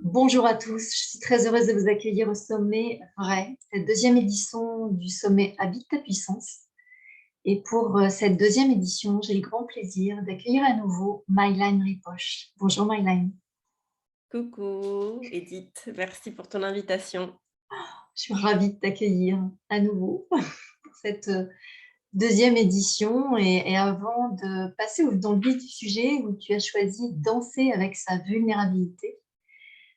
Bonjour à tous, je suis très heureuse de vous accueillir au sommet vrai, cette deuxième édition du sommet Habite ta puissance. Et pour cette deuxième édition, j'ai le grand plaisir d'accueillir à nouveau Myline Ripoche. Bonjour Myline. Coucou Edith, merci pour ton invitation. Je suis ravie de t'accueillir à nouveau pour cette deuxième édition. Et avant de passer dans le vif du sujet où tu as choisi de danser avec sa vulnérabilité,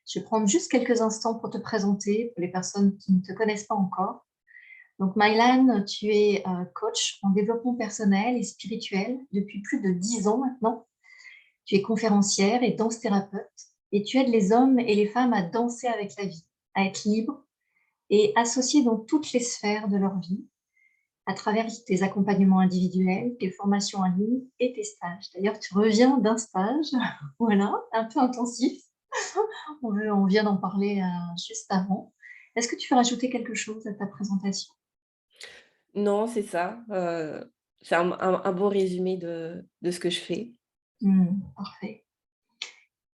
je vais prendre juste quelques instants pour te présenter pour les personnes qui ne te connaissent pas encore. Donc, Mylan, tu es coach en développement personnel et spirituel depuis plus de 10 ans maintenant. Tu es conférencière et danse-thérapeute et tu aides les hommes et les femmes à danser avec la vie, à être libres et associés dans toutes les sphères de leur vie à travers tes accompagnements individuels, tes formations en ligne et tes stages. D'ailleurs, tu reviens d'un stage, voilà, un peu intensif. On vient d'en parler juste avant. Est-ce que tu veux rajouter quelque chose à ta présentation? Non, c'est ça, c'est un bon résumé de ce que je fais. Parfait.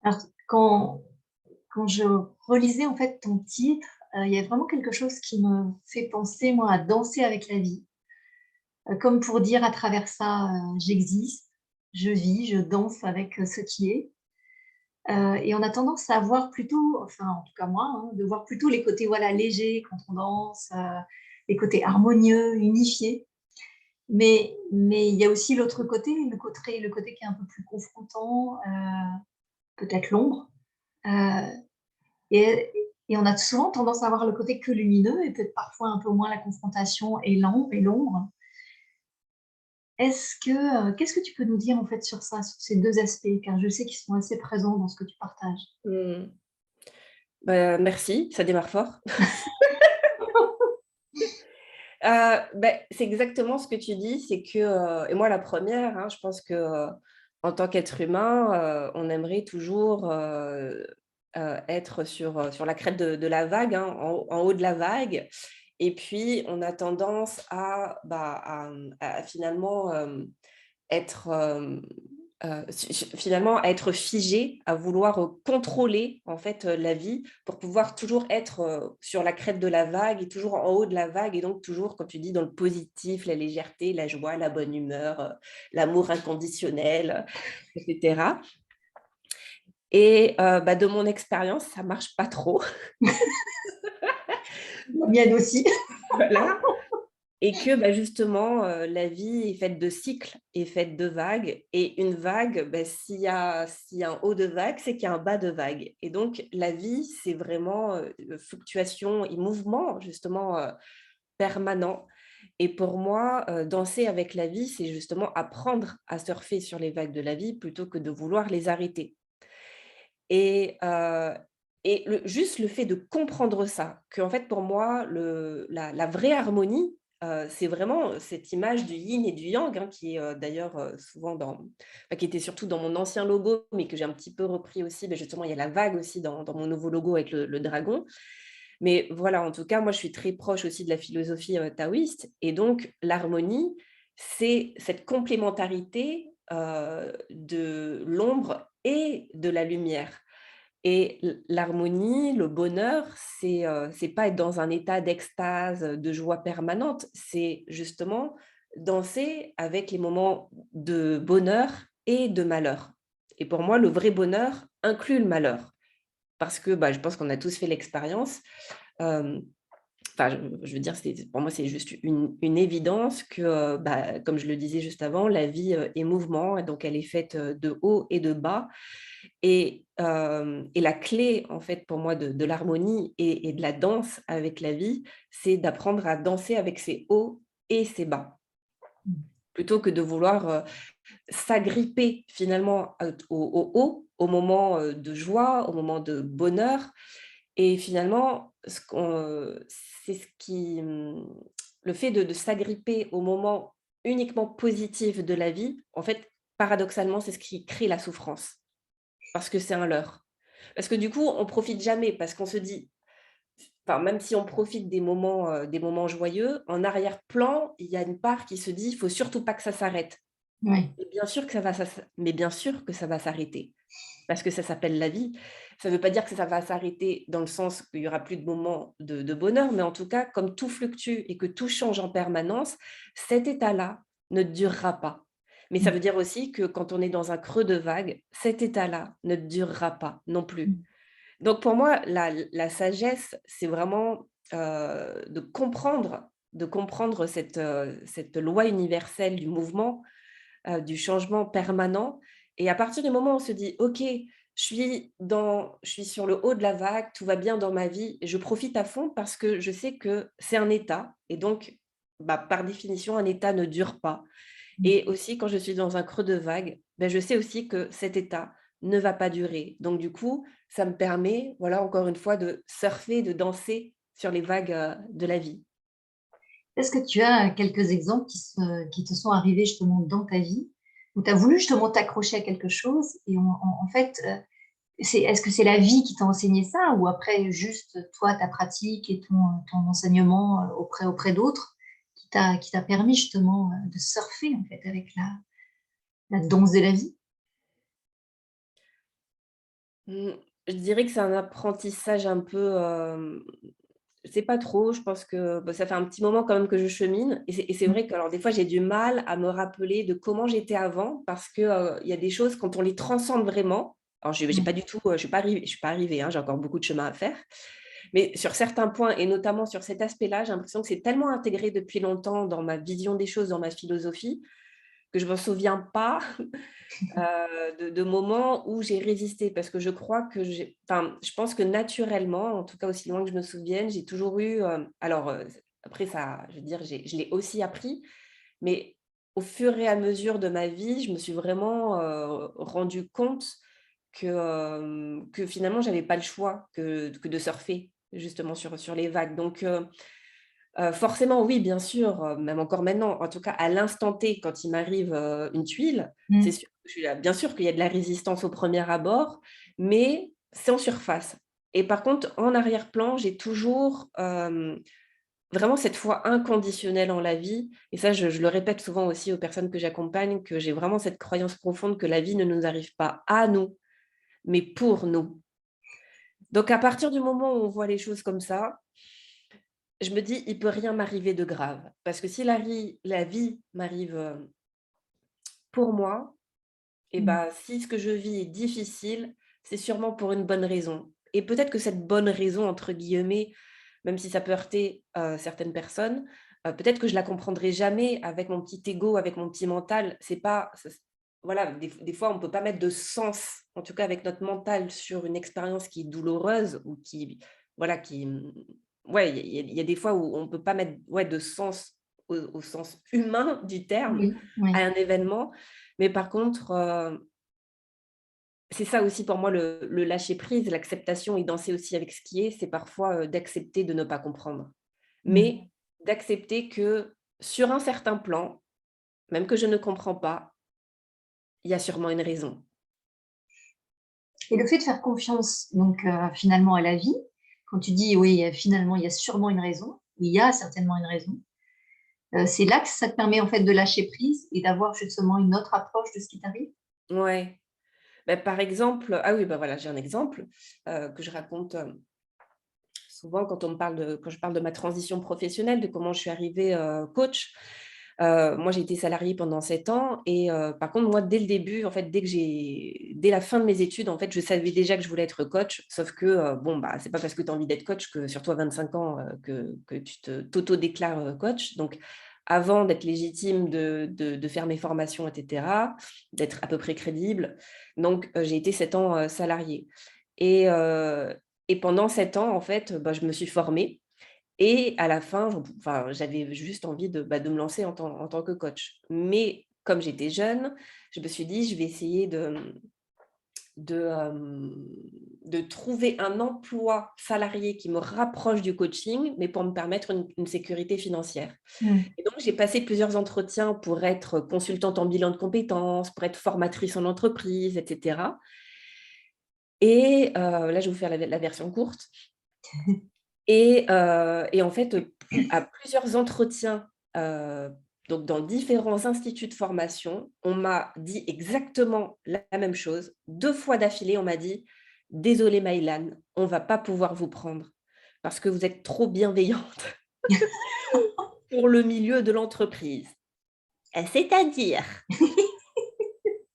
Alors, quand je relisais en fait ton titre, il y a vraiment quelque chose qui me fait penser, moi, à danser avec la vie. Comme pour dire à travers ça, j'existe, je vis, je danse avec, ce qui est. Et on a tendance à voir plutôt, enfin, en tout cas moi, hein, de voir plutôt les côtés, voilà, légers quand on danse, les côtés harmonieux, unifiés. Mais il y a aussi l'autre côté, le côté qui est un peu plus confrontant, peut-être l'ombre. Heu et et on a souvent tendance à avoir le côté que lumineux et peut-être parfois un peu moins la confrontation et l'ombre. Qu'est-ce que tu peux nous dire, en fait, sur ça, sur ces 2 aspects? Car je sais qu'ils sont assez présents dans ce que tu partages. Mmh. Bah, merci, ça démarre fort. C'est exactement ce que tu dis, c'est que, et moi la première, hein, je pense que, en tant qu'être humain, on aimerait toujours, être sur la crête de la vague, hein, en haut de la vague et puis on a tendance à finalement, être, finalement à être figé, à vouloir, contrôler en fait, la vie pour pouvoir toujours être, sur la crête de la vague et toujours en haut de la vague et donc toujours, comme tu dis, dans le positif, la légèreté, la joie, la bonne humeur, l'amour inconditionnel, et cetera et de mon expérience, ça marche pas trop. La mienne aussi. Voilà. Et que, justement, la vie est faite de cycles, est faite de vagues et une vague, s'il y a un haut de vague, c'est qu'il y a un bas de vague et donc la vie, c'est vraiment, fluctuation et mouvement justement, permanent et pour moi, danser avec la vie, c'est justement apprendre à surfer sur les vagues de la vie plutôt que de vouloir les arrêter et juste le fait de comprendre ça, qu'en fait pour moi la vraie harmonie, c'est vraiment cette image du yin et du yang, hein, qui est, d'ailleurs, souvent qui était surtout dans mon ancien logo, mais que j'ai un petit peu repris aussi. Mais justement, il y a la vague aussi dans mon nouveau logo avec le dragon. Mais voilà, en tout cas, moi je suis très proche aussi de la philosophie, taoïste et donc l'harmonie, c'est cette complémentarité, de l'ombre et de la lumière. Et l'harmonie, le bonheur, c'est pas être dans un état d'extase, de joie permanente, c'est justement danser avec les moments de bonheur et de malheur. Et pour moi, le vrai bonheur inclut le malheur parce que, je pense qu'on a tous fait l'expérience, hem enfin, je veux dire, pour moi, c'est juste une évidence que, comme je le disais juste avant, la vie, est mouvement et donc elle est faite, de haut et de bas et la clé, en fait, pour moi de l'harmonie et de la danse avec la vie, c'est d'apprendre à danser avec ses hauts et ses bas. Plutôt que de vouloir, s'agripper finalement, au haut, au moment, de joie, au moment de bonheur et finalement, c'est ce qui, le fait de s'agripper au moment uniquement positif de la vie, en fait, paradoxalement, c'est ce qui crée la souffrance, parce que c'est un leurre. Parce que du coup, on profite jamais, parce qu'on se dit enfin, même si on profite des moments joyeux, en arrière-plan, il y a une part qui se dit: «Il faut surtout pas que ça s'arrête». Oui. Et bien sûr que mais bien sûr que ça va s'arrêter, parce que ça s'appelle la vie. Ça ne veut pas dire que ça va s'arrêter dans le sens qu'il y aura plus de moments de bonheur, mais en tout cas, comme tout fluctue et que tout change en permanence, cet état-là ne durera pas. Mais ça Mmh. veut dire aussi que quand on est dans un creux de vague, cet état-là ne durera pas non plus. Mmh. Donc pour moi, la sagesse, c'est vraiment, de comprendre cette loi universelle du mouvement, du changement permanent, et à partir du moment où on se dit: «OK, je suis sur le haut de la vague, tout va bien dans ma vie, et je profite à fond parce que je sais que c'est un état», et donc, bah, par définition, un état ne dure pas. Mmh. Et aussi quand je suis dans un creux de vague, ben je sais aussi que cet état ne va pas durer. Donc du coup, ça me permet, voilà, encore une fois, de surfer, de danser sur les vagues, de la vie. Est-ce que tu as quelques exemples qui te sont arrivés justement dans ta vie, où tu as voulu justement t'accrocher à quelque chose et en fait, est-ce que c'est la vie qui t'a enseigné ça ou après juste toi, ta pratique et ton enseignement, auprès d'autres qui t'a permis justement, de surfer en fait avec la danse de la vie? Mmh, je dirais que c'est un apprentissage un peu, je sais pas trop, je pense que, bah, ça fait un petit moment quand même que je chemine, et c'est Mmh. vrai que, alors des fois j'ai du mal à me rappeler de comment j'étais avant, parce que, il y a des choses quand on les transcende vraiment, alors j'ai Mmh. pas du tout, je suis pas arrivée, hein, j'ai encore beaucoup de chemin à faire. Mais sur certains points, et notamment sur cet aspect-là, j'ai l'impression que c'est tellement intégré depuis longtemps dans ma vision des choses, dans ma philosophie, que je ne me souviens pas de moments où j'ai résisté. Parce que je crois que je pense que naturellement, en tout cas aussi loin que je me souvienne, j'ai toujours eu, alors, après ça, je veux dire, je l'ai aussi appris, mais au fur et à mesure de ma vie, je me suis vraiment, rendu compte que finalement, j'avais pas le choix que de surfer justement sur les vagues. Donc, forcément, oui, bien sûr, même encore maintenant, en tout cas à l'instant T, quand il m'arrive, une tuile, c'est Mmh. sûr que je suis là, bien sûr qu'il y a de la résistance au premier abord, mais c'est en surface. Et par contre, en arrière-plan, j'ai toujours, vraiment cette foi inconditionnelle en la vie, et ça, je le répète souvent aussi aux personnes que j'accompagne, que j'ai vraiment cette croyance profonde que la vie ne nous arrive pas à nous, mais pour nous. Donc à partir du moment où on voit les choses comme ça, je me dis: «Il peut rien m'arriver de grave». Parce que si la vie m'arrive, pour moi, et Mmh. bah, si ce que je vis est difficile, c'est sûrement pour une bonne raison. Et peut-être que cette «bonne raison» entre guillemets, même si ça peut heurter, certaines personnes, peut-être que je la comprendrai jamais avec mon petit ego, avec mon petit mental. C'est pas ça s Voilà, des fois on peut pas mettre de sens, en tout cas avec notre mental, sur une expérience qui est douloureuse ou qui, voilà, ouais, il y a des fois où on peut pas mettre, ouais, de sens au sens humain du terme Oui, oui. à un événement. Mais par contre, c'est ça aussi pour moi le lâcher prise, l'acceptation, et danser aussi avec ce qui est, c'est parfois, d'accepter de ne pas comprendre. Mmh. Mais d'accepter que sur un certain plan, même que je ne comprends pas, il y a sûrement une raison. Et le fait de faire confiance donc finalement à la vie, quand tu dis: «Oui, finalement, il y a sûrement une raison», il y a certainement une raison, c'est là que ça te permet en fait de lâcher prise et d'avoir justement une autre approche de ce qui t'arrive? Ouais. Bah, par exemple, ah oui, bah, voilà, j'ai un exemple, que je raconte, souvent quand je parle de ma transition professionnelle, de comment je suis arrivée, coach. Moi, j'ai été salariée pendant 7 ans, et par contre, moi, dès le début, en fait, dès la fin de mes études, en fait, je savais déjà que je voulais être coach. Sauf que, bon, bah, c'est pas parce que tu as envie d'être coach que, surtout à 25 ans, que tu t'auto-déclares, coach. Donc, avant d'être légitime de faire mes formations, et cetera, d'être à peu près crédible, donc j'ai été 7 ans, salariée, et pendant 7 ans, en fait, bah, je me suis formée, et à la fin, j'avais juste envie de me lancer en tant que coach. Mais comme j'étais jeune, je me suis dit: «Je vais essayer de, hem, de trouver un emploi salarié qui me rapproche du coaching, mais pour me permettre une sécurité financière». Mmh. Et donc j'ai passé plusieurs entretiens pour être consultante en bilan de compétences, pour être formatrice en entreprise, et cetera. Et là, je vais vous faire la version courte. Et en fait, à plusieurs entretiens, Donc, dans différents instituts de formation, on m'a dit exactement la même chose. 2 fois d'affilée, on m'a dit: «Désolée Maïlan, on ne va pas pouvoir vous prendre parce que vous êtes trop bienveillante pour le milieu de l'entreprise». C'est-à-dire?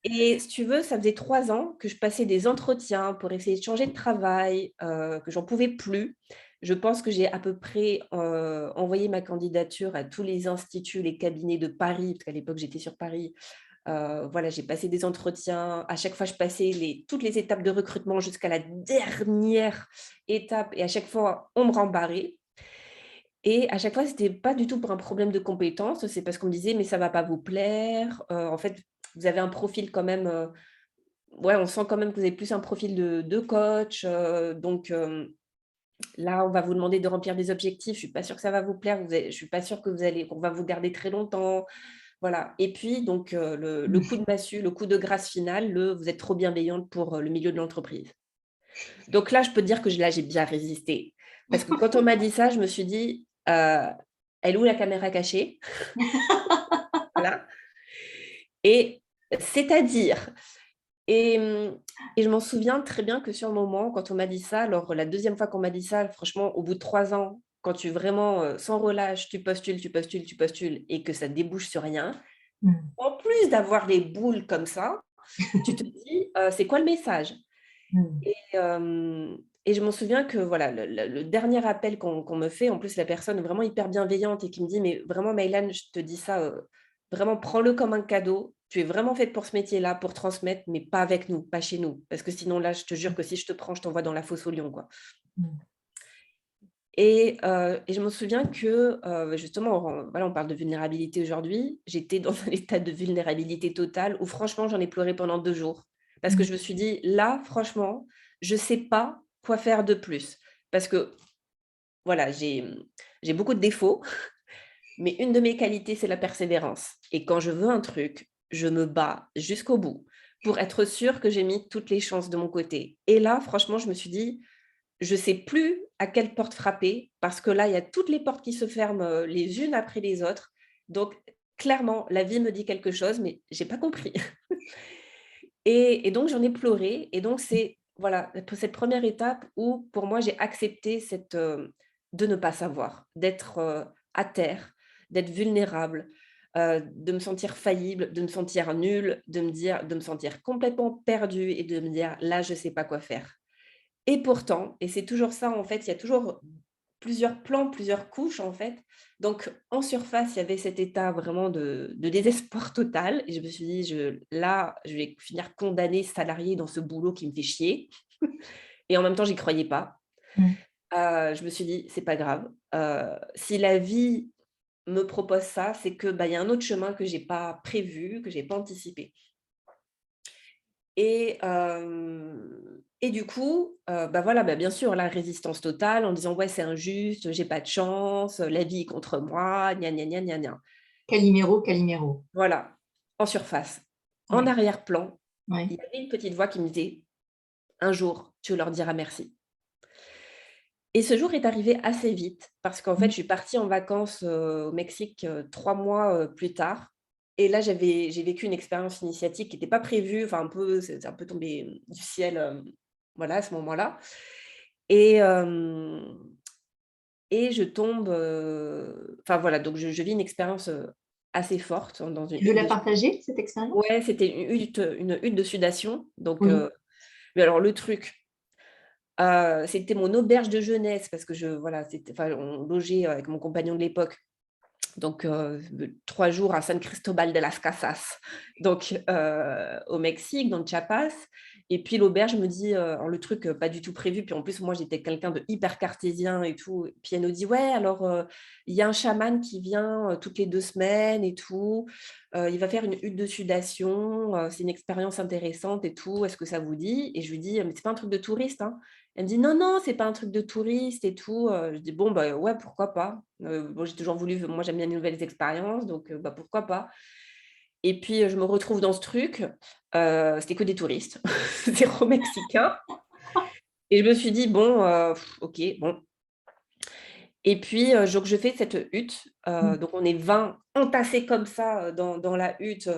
Et si tu veux, ça faisait 3 ans que je passais des entretiens pour essayer de changer de travail, que j'en pouvais plus. Je pense que j'ai à peu près, envoyé ma candidature à tous les instituts, les cabinets de Paris, parce qu'à l'époque j'étais sur Paris. Voilà, j'ai passé des entretiens. À chaque fois, je passais toutes les étapes de recrutement jusqu'à la dernière étape et à chaque fois, on me rembarrait et à chaque fois, c'était pas du tout pour un problème de compétences, c'est parce qu'on me disait: «Mais ça va pas vous plaire, en fait, vous avez un profil quand même, ouais, on sent quand même que vous avez plus un profil de coach, donc là, on va vous demander de remplir des objectifs, je suis pas sûre que ça va vous plaire, je suis pas sûre que qu'on va vous garder très longtemps». Voilà et puis donc le coup de massue, le coup de grâce final, «Vous êtes trop bienveillante pour, le milieu de l'entreprise». Donc là, je peux te dire que j'ai bien résisté. Parce que quand on m'a dit ça, je me suis dit: «Elle est où la caméra cachée?» Voilà et c'est-à-dire et et je m'en souviens très bien que sur le moment, quand on m'a dit ça, alors la deuxième fois qu'on m'a dit ça, franchement, au bout de 3 ans, quand tu vraiment, sans relâche, tu postules, tu postules, tu postules et que ça débouche sur rien, Mmh. en plus d'avoir les boules comme ça, tu te dis: «C'est quoi le message?» Mmh. Et et je m'en souviens que voilà, le dernier appel qu'on me fait, en plus la personne vraiment hyper bienveillante et qui me dit: «Mais vraiment Maïlan, je te dis ça, vraiment prends-le comme un cadeau. Tu es vraiment faite pour ce métier-là, pour transmettre, mais pas avec nous, pas chez nous. Parce que sinon là, je te jure que si je te prends, je t'envoie dans la fosse aux lions, quoi». Mmh. Et je me souviens que, justement, voilà, on parle de vulnérabilité aujourd'hui. J'étais dans un état de vulnérabilité totale où franchement, j'en ai pleuré pendant 2 jours. Parce que Mmh. je me suis dit: «Là, franchement, je ne sais pas quoi faire de plus». Parce que voilà, j'ai beaucoup de défauts, mais une de mes qualités, c'est la persévérance. Et quand je veux un truc, je me bats jusqu'au bout pour être sûre que j'ai mis toutes les chances de mon côté. Et là, franchement, je me suis dit: je sais plus à quelle porte frapper parce que là, il y a toutes les portes qui se ferment, les unes après les autres. Donc clairement, la vie me dit quelque chose, mais j'ai pas compris. Et donc j'en ai pleuré et donc c'est voilà, cette première étape où pour moi j'ai accepté de ne pas savoir, d'être, à terre, d'être vulnérable, de me sentir faillible, de me sentir nulle, de me sentir complètement perdue et de me dire: «Là, je sais pas quoi faire». Et pourtant et c'est toujours ça en fait, il y a toujours plusieurs plans, plusieurs couches en fait. Donc en surface, il y avait cet état vraiment de désespoir total et je me suis dit: Là, je vais finir condamnée salariée dans ce boulot qui me fait chier» et en même temps, j'y croyais pas. Mmh. Je me suis dit: «C'est pas grave, si la vie me propose ça, c'est que, bah, il y a un autre chemin que j'ai pas prévu, que j'ai pas anticipé». Et du coup, bah, voilà, bah, bien sûr, la résistance totale en disant: «Ouais, c'est injuste, j'ai pas de chance, la vie est contre moi, gna gna gna gna gna». Calimero, Calimero. Voilà, en surface. En Ouais, arrière-plan, ouais. il y avait une petite voix qui me disait: «Un jour, tu leur diras merci». Et ce jour est arrivé assez vite parce qu'en fait, Mmh. je suis partie en vacances, au Mexique, 3 mois, plus tard et là, j'ai vécu une expérience initiatique qui était pas prévue, enfin un peu c'est un peu tombé, du ciel, voilà, à ce moment-là et et je tombe, enfin voilà, donc je vis une expérience, assez forte dans une Tu veux hutte la de partager, cette expérience? ouais, c'était une hutte de sudation donc Oui. mais alors le truc, c'était mon auberge de jeunesse parce que voilà, c'était enfin on logeait avec mon compagnon de l'époque donc 3 jours à San Cristobal de las Casas, donc au Mexique, dans le Chiapas et puis l'auberge me dit, alors le truc, pas du tout prévu, puis en plus moi j'étais quelqu'un de hyper cartésien et tout, puis elle nous dit: «Ouais alors, il y a un chaman qui vient, toutes les 2 semaines et tout, il va faire une hutte de sudation, c'est une expérience intéressante et tout, est-ce que ça vous dit?» Et je lui dis: «Mais c'est pas un truc de touriste, hein?» Elle me dit: «Non, non, c'est pas un truc de touriste et tout», je dis: «Bon, bah, ouais, pourquoi pas?» Bon, j'ai toujours voulu moi, j'aime bien les nouvelles expériences, donc bah, pourquoi pas? Et puis, je me retrouve dans ce truc, c'était que des touristes, 0 Mexicains et je me suis dit: «Bon, OK, bon». Et puis, donc je fais cette hutte, Mmh. donc on est 20 entassés comme ça, dans la hutte,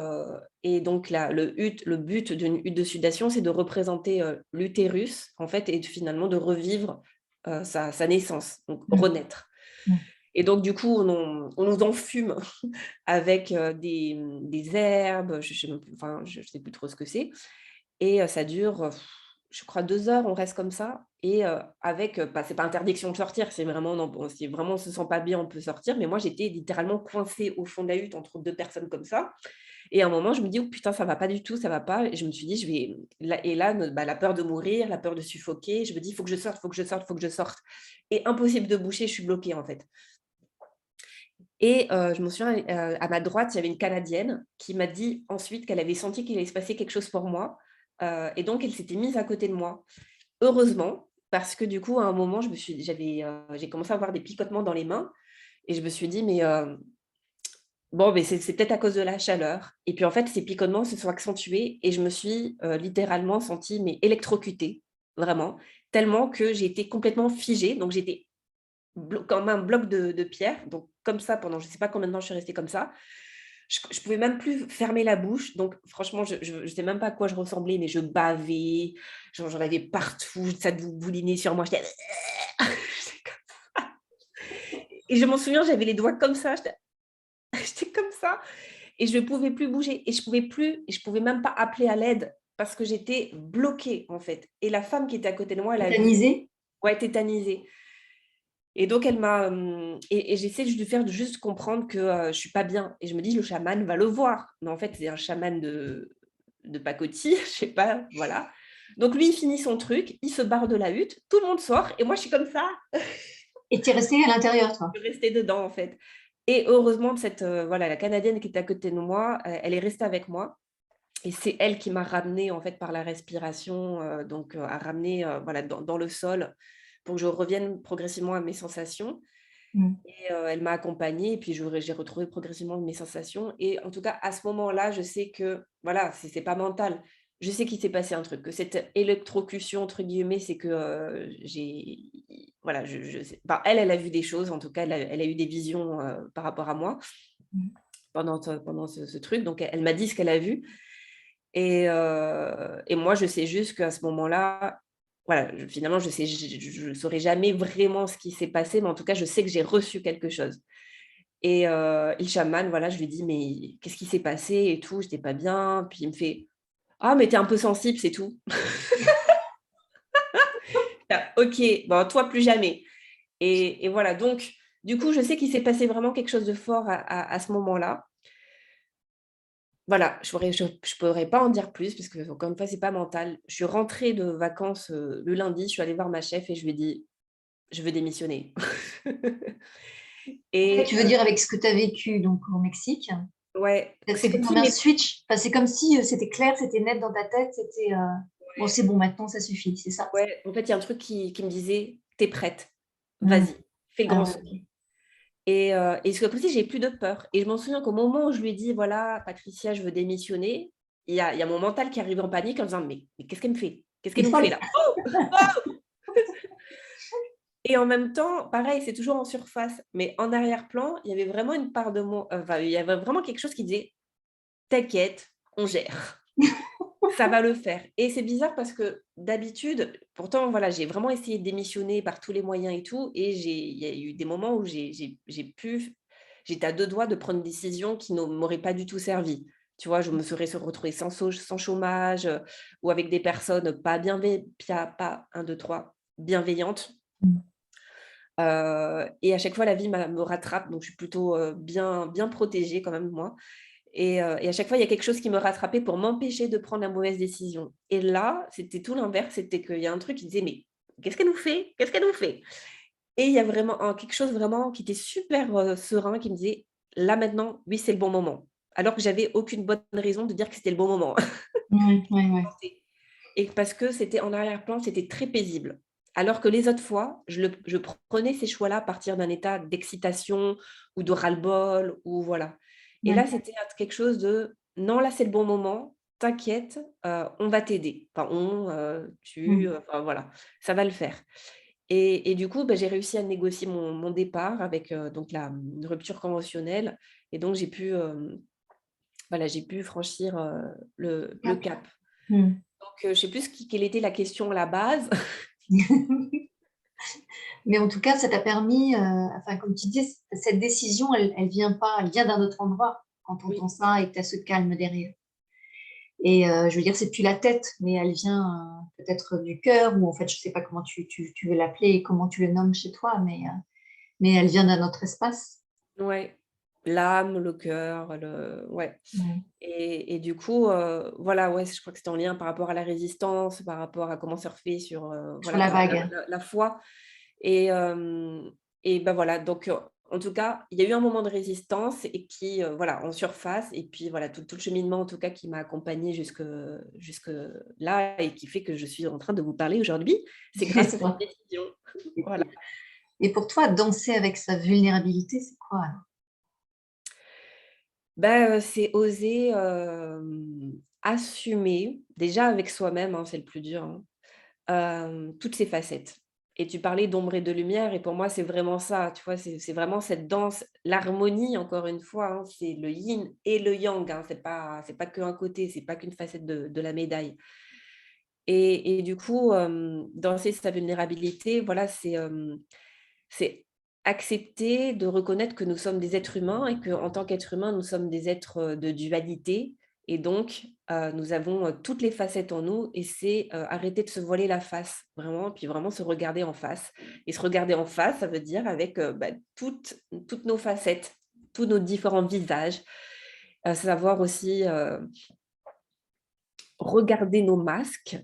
et donc le but d'une hutte de sudation, c'est de représenter, l'utérus, en fait, et finalement de revivre, sa naissance, donc Mmh. renaître. Mmh. Et donc du coup, on nous enfume avec, des herbes, je sais même plus, enfin, je sais plus trop ce que c'est, et ça dure, je crois 2 heures, on reste comme ça, et avec, bah, c'est pas interdiction de sortir, c'est vraiment non, bon, si vraiment on se sent pas bien, on peut sortir, mais moi j'étais littéralement coincée au fond de la hutte entre 2 personnes comme ça, et à un moment je me dis: «Oh putain, ça va pas du tout, ça va pas», et je me suis dit: «Je vais» là, et là, bah, la peur de mourir, la peur de suffoquer, je me dis: «Il faut que je sorte, il faut que je sorte, il faut que je sorte», et impossible de bouger, je suis bloquée en fait. Et je me souviens, à ma droite, il y avait une Canadienne qui m'a dit ensuite qu'elle avait senti qu'il allait se passer quelque chose pour moi, et donc elle s'était mise à côté de moi. Heureusement, parce que du coup, à un moment, j'ai commencé à avoir des picotements dans les mains, et je me suis dit: «Mais bon, mais c'est peut-être à cause de la chaleur», et puis en fait, ces picotements se sont accentués et je me suis, littéralement sentie, mais électrocutée, vraiment, tellement que j'ai été complètement figée, donc j'étais comme un bloc de pierre, donc comme ça pendant je ne sais pas combien de temps je suis restée comme ça. Je pouvais même plus fermer la bouche, donc franchement, je sais même pas à quoi je ressemblais, mais je bavais, genre j'en avais partout, ça boulinait sur moi, j'étais j'étais comme et je m'en souviens, j'avais les doigts comme ça, j'étais j'étais comme ça, et je ne pouvais plus bouger, et je pouvais même pas appeler à l'aide parce que j'étais bloquée, en fait, et la femme qui était à côté de moi, elle a vu. Tétanisée? Ouais, tétanisée. Et donc elle m'a, et j'essaie de lui faire juste comprendre que, je suis pas bien, et je me dis: «Le chaman va le voir». Mais en fait, c'est un chaman de pacotille, je sais pas, voilà. Donc lui, il finit son truc, il se barre de la hutte, tout le monde sort et moi je suis comme ça, Et tu es restée à l'intérieur, toi? je suis restée dedans, en fait. Et heureusement cette, voilà, la Canadienne qui était à côté de moi, elle est restée avec moi, et c'est elle qui m'a ramenée, en fait, par la respiration, donc à ramener, voilà, dans le sol pour que je revienne progressivement à mes sensations. Mmh. Et elle m'a accompagnée, et puis j'ai retrouvé progressivement mes sensations, et en tout cas, à ce moment-là, je sais que, voilà, c'est pas mental. Je sais qu'il s'est passé un truc, que cette «électrocution» entre guillemets, c'est que, voilà, je sais, enfin, elle a vu des choses, en tout cas, elle a eu des visions, par rapport à moi Mmh. pendant ce truc, donc elle m'a dit ce qu'elle a vu, et moi, je sais juste qu'à ce moment-là, voilà, finalement, je saurais jamais vraiment ce qui s'est passé, mais en tout cas, je sais que j'ai reçu quelque chose. Et le chaman, voilà, je lui dis: «Mais qu'est-ce qui s'est passé et tout? J'étais pas bien». Puis il me fait: «Ah, mais tu es un peu sensible, c'est tout». Ah, OK, bon, toi plus jamais. Et voilà, donc du coup, je sais qu'il s'est passé vraiment quelque chose de fort à ce moment-là. Voilà, je pourrais pas en dire plus puisque encore une fois, c'est pas mental. Je suis rentrée de vacances, le lundi, je suis allée voir ma chef et je lui ai dit: «Je veux démissionner». En fait, Et tu veux dire avec ce que tu as vécu donc au Mexique, ouais, c'est c'était comme comme si un mes switch, enfin, c'est comme si, c'était clair, c'était net dans ta tête, c'était, «Bon, c'est bon, maintenant ça suffit», c'est ça? ouais, en fait, il y a un truc qui me disait: «Tu es prête, Mmh. vas-y, fais le Ah grand ouais, saut». OK. Et c'est comme si j'ai plus de peur, et je m'en souviens qu'au moment où je lui ai dit: «Voilà, Patricia, je veux démissionner», il y a mon mental qui arrive en panique en disant: «Mais qu'est-ce qu'elle me fait? Qu'est-ce Tu qu'elle es nous fait folle! là? Oh! Oh!» Et en même temps, pareil, c'est toujours en surface, mais en arrière-plan, il y avait vraiment une part de moi, enfin, il y avait vraiment quelque chose qui disait: «T'inquiète, on gère, ça va le faire». Et c'est bizarre parce que d'habitude, pourtant, voilà, j'ai vraiment essayé de démissionner par tous les moyens et tout, et il y a eu des moments où j'étais à 2 doigts de prendre une décision qui ne m'aurait pas du tout servi. Tu vois? Je me serais retrouvée sans chômage, ou avec des personnes pas 1, 2, 3 bienveillantes. Mmh. Et à chaque fois, la vie me rattrape, donc je suis plutôt, bien protégée quand même, moi. Et à chaque fois, il y a quelque chose qui me rattrapait pour m'empêcher de prendre la mauvaise décision. Et là, c'était tout l'inverse, c'était qu'il y a un truc qui disait: «Mais qu'est-ce qu'elle nous fait? Qu'est-ce qu'elle nous fait?» Et il y a vraiment quelque chose vraiment qui était super, serein, qui me disait: «Là, maintenant, oui, c'est le bon moment». Alors que j'avais aucune bonne raison de dire que c'était le bon moment. Ouais, ouais, ouais. Et parce que c'était en arrière-plan, c'était très paisible. Alors que les autres fois, je prenais ces choix-là à partir d'un état d'excitation ou de ras-le-bol, ou voilà. Et là, Ouais. c'était quelque chose de: «Non, là, c'est le bon moment, t'inquiète, on va t'aider». Enfin, Mmh. enfin voilà, ça va le faire. Et du coup, bah, j'ai réussi à négocier mon départ avec, donc une rupture conventionnelle et donc voilà, j'ai pu franchir, le Cap. cap. Mmh. Donc, je ne sais plus quelle était la question à la base. Mais en tout cas, ça t'a permis, enfin, comme tu dis, cette décision, elle vient pas, elle vient d'un autre endroit quand tu entends Oui, ça et que tu as ce calme derrière. Et je veux dire, c'est plus la tête, mais elle vient, peut-être du cœur ou en fait, je sais pas comment tu veux l'appeler et comment tu le nommes chez toi, mais elle vient d'un autre espace. ouais. L'âme, le cœur, ouais. Ouais. Et du coup, voilà, ouais, je crois que c'était en lien par rapport à la résistance, par rapport à comment surfer sur, Sur voilà, la la vague. la la foi et bah, voilà, donc en tout cas, il y a eu un moment de résistance et qui, voilà, en surface et puis voilà, tout le cheminement en tout cas qui m'a accompagnée jusque là et qui fait que je suis en train de vous parler aujourd'hui, c'est grâce à cette Toi. décision. Voilà. Et pour toi, danser avec sa vulnérabilité, c'est quoi alors? Bah, c'est oser, assumer, déjà avec soi-même, hein, c'est le plus dur, hein. Toutes ces facettes et tu parlais d'ombre et de lumière et pour moi, c'est vraiment ça, tu vois? C'est vraiment cette danse, l'harmonie encore une fois, hein, c'est le yin et le yang, hein, c'est pas qu'un côté, c'est pas qu'une facette de la médaille et du coup, danser sa vulnérabilité, voilà, c'est accepter de reconnaître que nous sommes des êtres humains et qu'en tant qu'êtres humains, nous sommes des êtres, de dualité et donc nous avons, toutes les facettes en nous et c'est, arrêter de se voiler la face, vraiment, puis vraiment se regarder en face et se regarder en face, ça veut dire avec, bah, toutes nos facettes, tous nos différents visages, savoir aussi, regarder nos masques,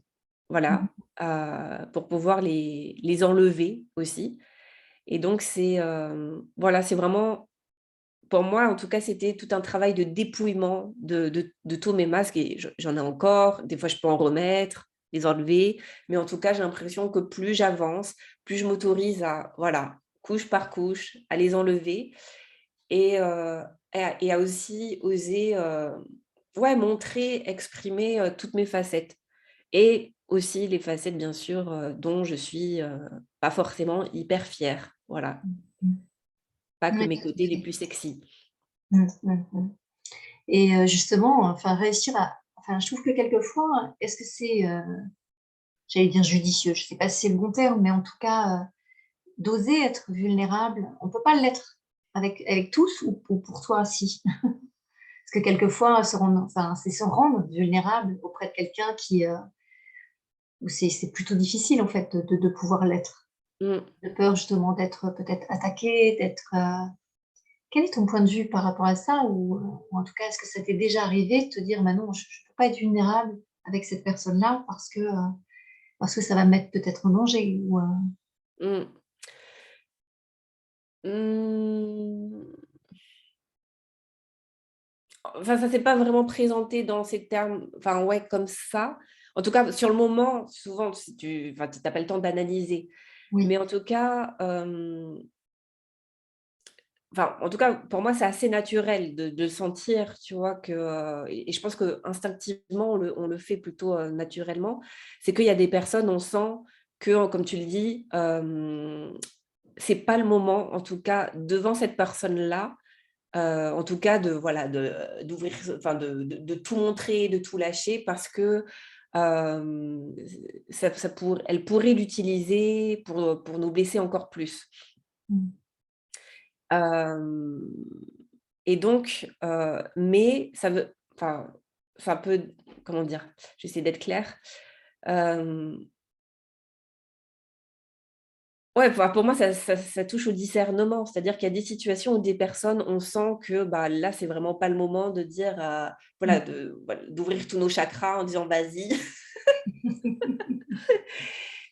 Mmh. voilà, pour pouvoir les enlever aussi et donc c'est, voilà, c'est vraiment pour moi, en tout cas, c'était tout un travail de dépouillement de tous mes masques et j'en ai encore. Des fois, je peux en remettre, les enlever, mais en tout cas, j'ai l'impression que plus j'avance, plus je m'autorise à voilà, couche par couche, à les enlever et et à aussi oser, ouais, montrer, exprimer, toutes mes facettes et aussi les facettes, bien sûr, dont je suis, pas forcément hyper fière. Voilà, Mmh. pas que Ouais, mes tout à côtés les fait. plus sexy. Mmh, mmh, mmh. Et justement, enfin réussir à enfin je trouve que quelquefois, est-ce que c'est, j'allais dire judicieux, je sais pas si c'est le bon terme, mais en tout cas, d'oser être vulnérable, on peut pas l'être avec tous ou pour toi si? Parce que quelquefois se rendre enfin c'est se rendre vulnérable auprès de quelqu'un qui, où c'est plutôt difficile en fait de pouvoir l'être. Mmh. De peur justement d'être peut-être attaqué, d'être, quel est ton point de vue par rapport à ça? Ou en tout cas, est-ce que ça t'est déjà arrivé de te dire: «Bah non, je peux pas être vulnérable avec cette personne-là parce que ça va me mettre peut-être en danger» ou Mmh. Mmh, enfin, ça s'est pas vraiment présenté dans ces termes, enfin, ouais, comme ça. En tout cas, sur le moment, souvent, si tu enfin, tu as pas le temps d'analyser. Mais oui. en tout cas, enfin, en tout cas, pour moi, c'est assez naturel de sentir, tu vois, que, et je pense qu'instinctivement, on le fait plutôt, naturellement. C'est qu'il y a des personnes, on sent que, comme tu le dis, c'est pas le moment, en tout cas, devant cette personne-là. En tout cas de voilà, d'ouvrir enfin de tout montrer, de tout lâcher parce que, hem, elle pourrait l'utiliser pour nous blesser encore plus. Mmh. Hem et donc mais ça veut enfin, ça peut comment dire? J'essaie d'être claire. Hem Ouais, enfin, pour moi, ça touche au discernement. C'est-à-dire qu'il y a des situations où des personnes, on sent que, bah, là, c'est vraiment pas le moment de dire, voilà, Mmh. voilà, d'ouvrir tous nos chakras en disant: «Vas-y».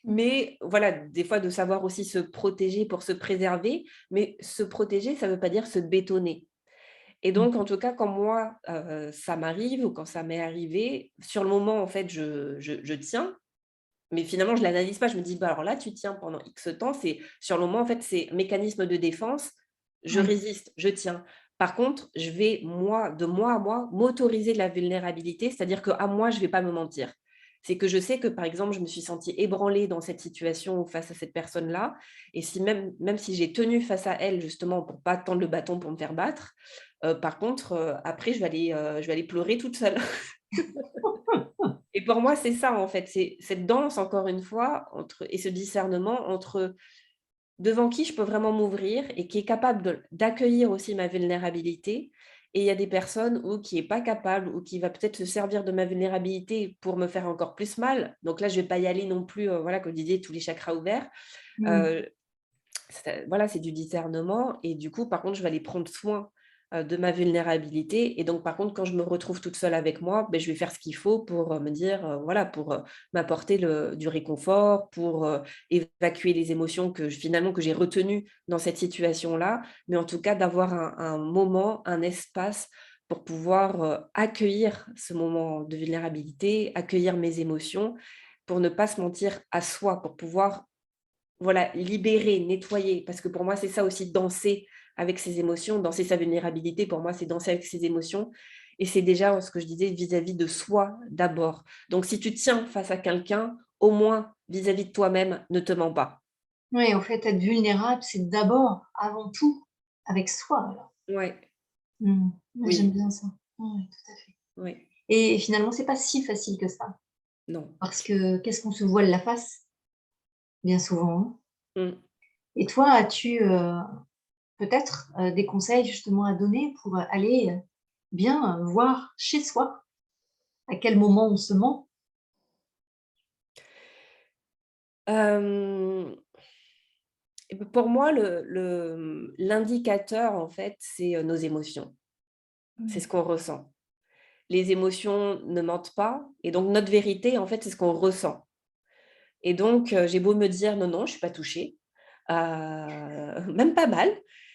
Mais voilà, des fois, de savoir aussi se protéger pour se préserver. Mais se protéger, ça ne veut pas dire se bétonner. Et Mmh. donc, en tout cas, quand moi, ça m'arrive ou quand ça m'est arrivé, sur le moment, en fait, je tiens. Mais finalement, je l'analyse pas, je me dis: «Bah, alors là, tu tiens pendant X temps», c'est sur le moment, en fait, c'est mécanisme de défense, je Oui. résiste, je tiens. Par contre, je vais moi, de moi à moi, m'autoriser de la vulnérabilité, c'est-à-dire qu'à moi, je vais pas me mentir. C'est que je sais que, par exemple, je me suis sentie ébranlée dans cette situation ou face à cette personne-là. Et si même si j'ai tenu face à elle, justement, pour pas tendre le bâton pour me faire battre, par contre, après, je vais aller pleurer toute seule. Et pour moi, c'est ça, en fait, c'est cette danse, encore une fois, entre et ce discernement entre devant qui je peux vraiment m'ouvrir et qui est capable d'accueillir aussi ma vulnérabilité. Et il y a des personnes où qui est pas capable ou qui va peut-être se servir de ma vulnérabilité pour me faire encore plus mal. Donc là, je vais pas y aller non plus, voilà, comme vous disiez, tous les chakras ouverts. Mmh. Heu, voilà, c'est du discernement et du coup, par contre, je vais aller prendre soin, de ma vulnérabilité et donc par contre, quand je me retrouve toute seule avec moi, beh, je vais faire ce qu'il faut pour, me dire, voilà, pour, m'apporter du réconfort, pour, évacuer les émotions que j'ai retenues dans cette situation-là. Mais en tout cas, d'avoir un moment, un espace pour pouvoir, accueillir ce moment de vulnérabilité, accueillir mes émotions, pour ne pas se mentir à soi, pour pouvoir voilà, libérer, nettoyer, parce que pour moi, c'est ça aussi danser avec ses émotions, danser sa vulnérabilité, pour moi, c'est danser avec ses émotions et c'est déjà ce que je disais vis-à-vis de soi d'abord. Donc si tu tiens face à quelqu'un, au moins vis-à-vis de toi-même, ne te mens pas. Ouais, en fait, être vulnérable, c'est d'abord, avant tout, avec soi, alors. Ouais, Mmh. Ouais, j'aime oui, bien ça. Ouais, tout à fait. oui, Et finalement, c'est pas si facile que ça, non. parce que qu'est-ce qu'on se voile la face? Bien souvent, hein. Mmh. Et toi, as-tu, peut-être, des conseils justement à donner pour, aller, bien, voir chez soi à quel moment on se ment? Hem, et pour moi, l'indicateur, en fait, c'est, nos émotions. C'est Mmh. ce qu'on ressent. Les émotions ne mentent pas et donc notre vérité, en fait, c'est ce qu'on ressent. Et donc, j'ai beau me dire: «Non, non, je suis pas touchée», même pas mal,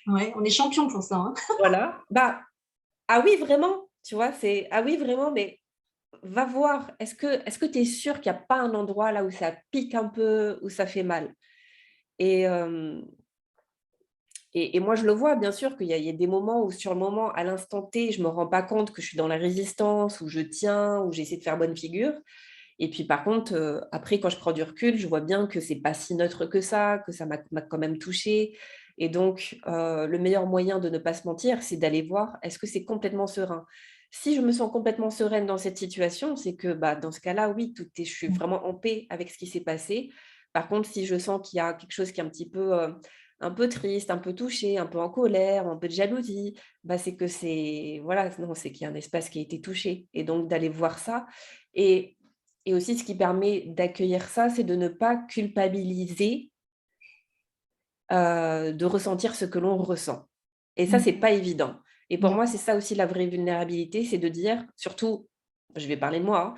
Ouais, on est champion pour ça, hein. voilà. Bah, ah oui, vraiment, tu vois? C'est: «Ah oui, vraiment, mais va voir, est-ce que tu es sûre qu'il y a pas un endroit là où ça pique un peu, où ça fait mal?» et hem et moi, je le vois bien sûr qu'il y a des moments où sur le moment, à l'instant T, je me rends pas compte que je suis dans la résistance, où je tiens, où j'essaie de faire bonne figure. Et puis par contre, après quand je prends du recul, je vois bien que c'est pas si neutre que ça m'a quand même touchée et donc le meilleur moyen de ne pas se mentir, c'est d'aller voir est-ce que c'est complètement serein? Si je me sens complètement sereine dans cette situation, c'est que, bah, dans ce cas-là, oui, je suis Mmh. vraiment en paix avec ce qui s'est passé. Par contre, si je sens qu'il y a quelque chose qui est un peu triste, un peu touché, un peu en colère, un peu de jalousie, bah, c'est que c'est voilà, non, c'est qu'il y a un espace qui a été touché et donc d'aller voir ça et et aussi ce qui permet d'accueillir ça, c'est de ne pas culpabiliser, de ressentir ce que l'on ressent et ça, c'est Mmh. pas évident et pour moi, Non. c'est ça aussi la vraie vulnérabilité, c'est de dire surtout, je vais parler de moi, hein,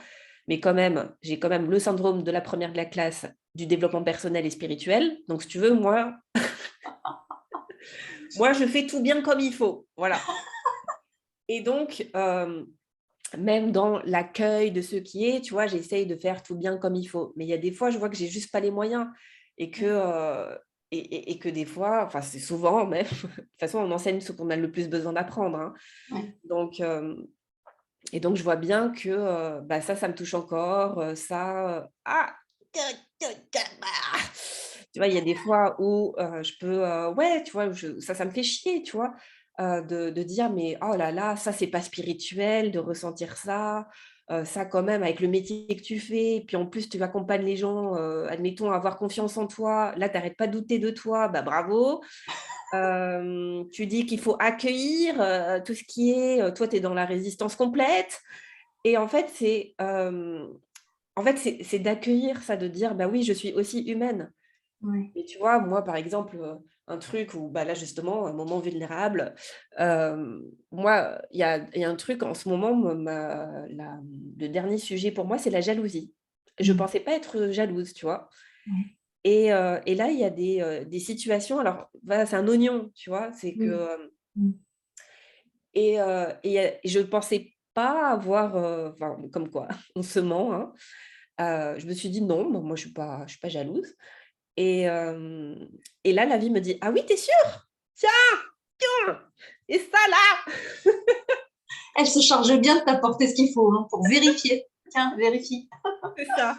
mais quand même, j'ai quand même le syndrome de la première de la classe du développement personnel et spirituel, donc si tu veux, moi, je fais tout bien comme il faut, voilà et donc même dans l'accueil de ce qui est, tu vois, j'essaye de faire tout bien comme il faut. Mais il y a des fois, je vois que j'ai juste pas les moyens et que, Mmh. et que des fois, enfin, c'est souvent même, de toute façon, on enseigne ce qu'on a le plus besoin d'apprendre, hein. Ouais. Donc, et donc je vois bien que, bah, ça me touche encore, tu vois, il y a des fois où, je peux, ouais, tu vois, où ça me fait chier, tu vois? De dire: «Mais oh là là, ça c'est pas spirituel de ressentir ça, ça quand même avec le métier que tu fais, puis en plus tu accompagnes les gens, admettons à avoir confiance en toi, là tu arrêtes pas de douter de toi, bah bravo. Tu dis qu'il faut accueillir, tout ce qui est, toi tu es dans la résistance complète» et en fait c'est d'accueillir ça, de dire: «Bah oui, je suis aussi humaine». Ouais. Et tu vois, moi, par exemple, un truc où, bah, là, justement, un moment vulnérable, moi, il y a un truc en ce moment, le dernier sujet pour moi, c'est la jalousie. Je Mmh. pensais pas être jalouse, tu vois? Ouais. Et là, il y a des situations alors, voilà, c'est un oignon, tu vois? C'est que, Oui. Mmh. et je pensais pas avoir, enfin, comme quoi on se ment, hein. Je me suis dit: «Non, moi, je suis pas jalouse». Et et là, la vie me dit: «Ah oui, tu es sûre? Tiens, tiens et ça là!» Elle se charge bien de t'apporter ce qu'il faut, hein, pour vérifier. Tiens, vérifie. C'est ça.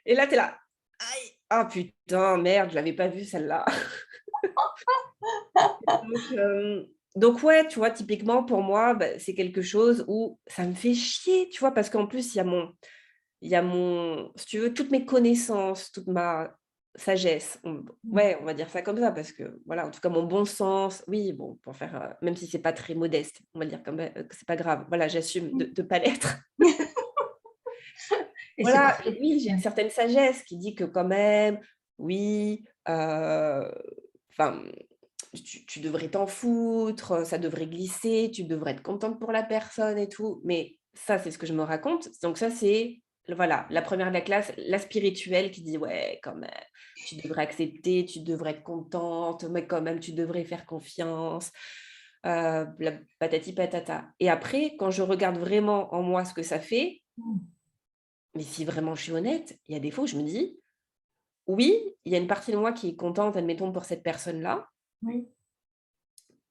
Et là, tu es là: «Aïe! Ah putain, merde, je l'avais pas vue celle-là». Donc donc ouais, tu vois, typiquement pour moi, bah, c'est quelque chose où ça me fait chier, tu vois? Parce qu'en plus, il y a mon si tu veux, toutes mes connaissances, toute ma sagesse, Mmh. ouais, on va dire ça comme ça parce que voilà, en tout cas mon bon sens, oui, bon, pour faire, même si c'est pas très modeste, on va dire quand même, que c'est pas grave. Voilà, j'assume de pas l'être. Et c'est Voilà, parfait. oui, j'ai une Ouais. certaine sagesse qui dit que quand même, oui, enfin, tu devrais t'en foutre, ça devrait glisser, tu devrais être contente pour la personne et tout. Mais ça, c'est ce que je me raconte. Donc ça, c'est voilà, la première de la classe, la spirituelle qui dit: «Ouais, quand même, tu devrais accepter, tu devrais être contente, mais quand même, tu devrais faire confiance», bla patati patata. Et après, quand je regarde vraiment en moi ce que ça fait, Mmh. mais si vraiment je suis honnête, il y a des fois où je me dis: «Oui, il y a une partie de moi qui est contente, admettons, pour cette personne-là, Oui.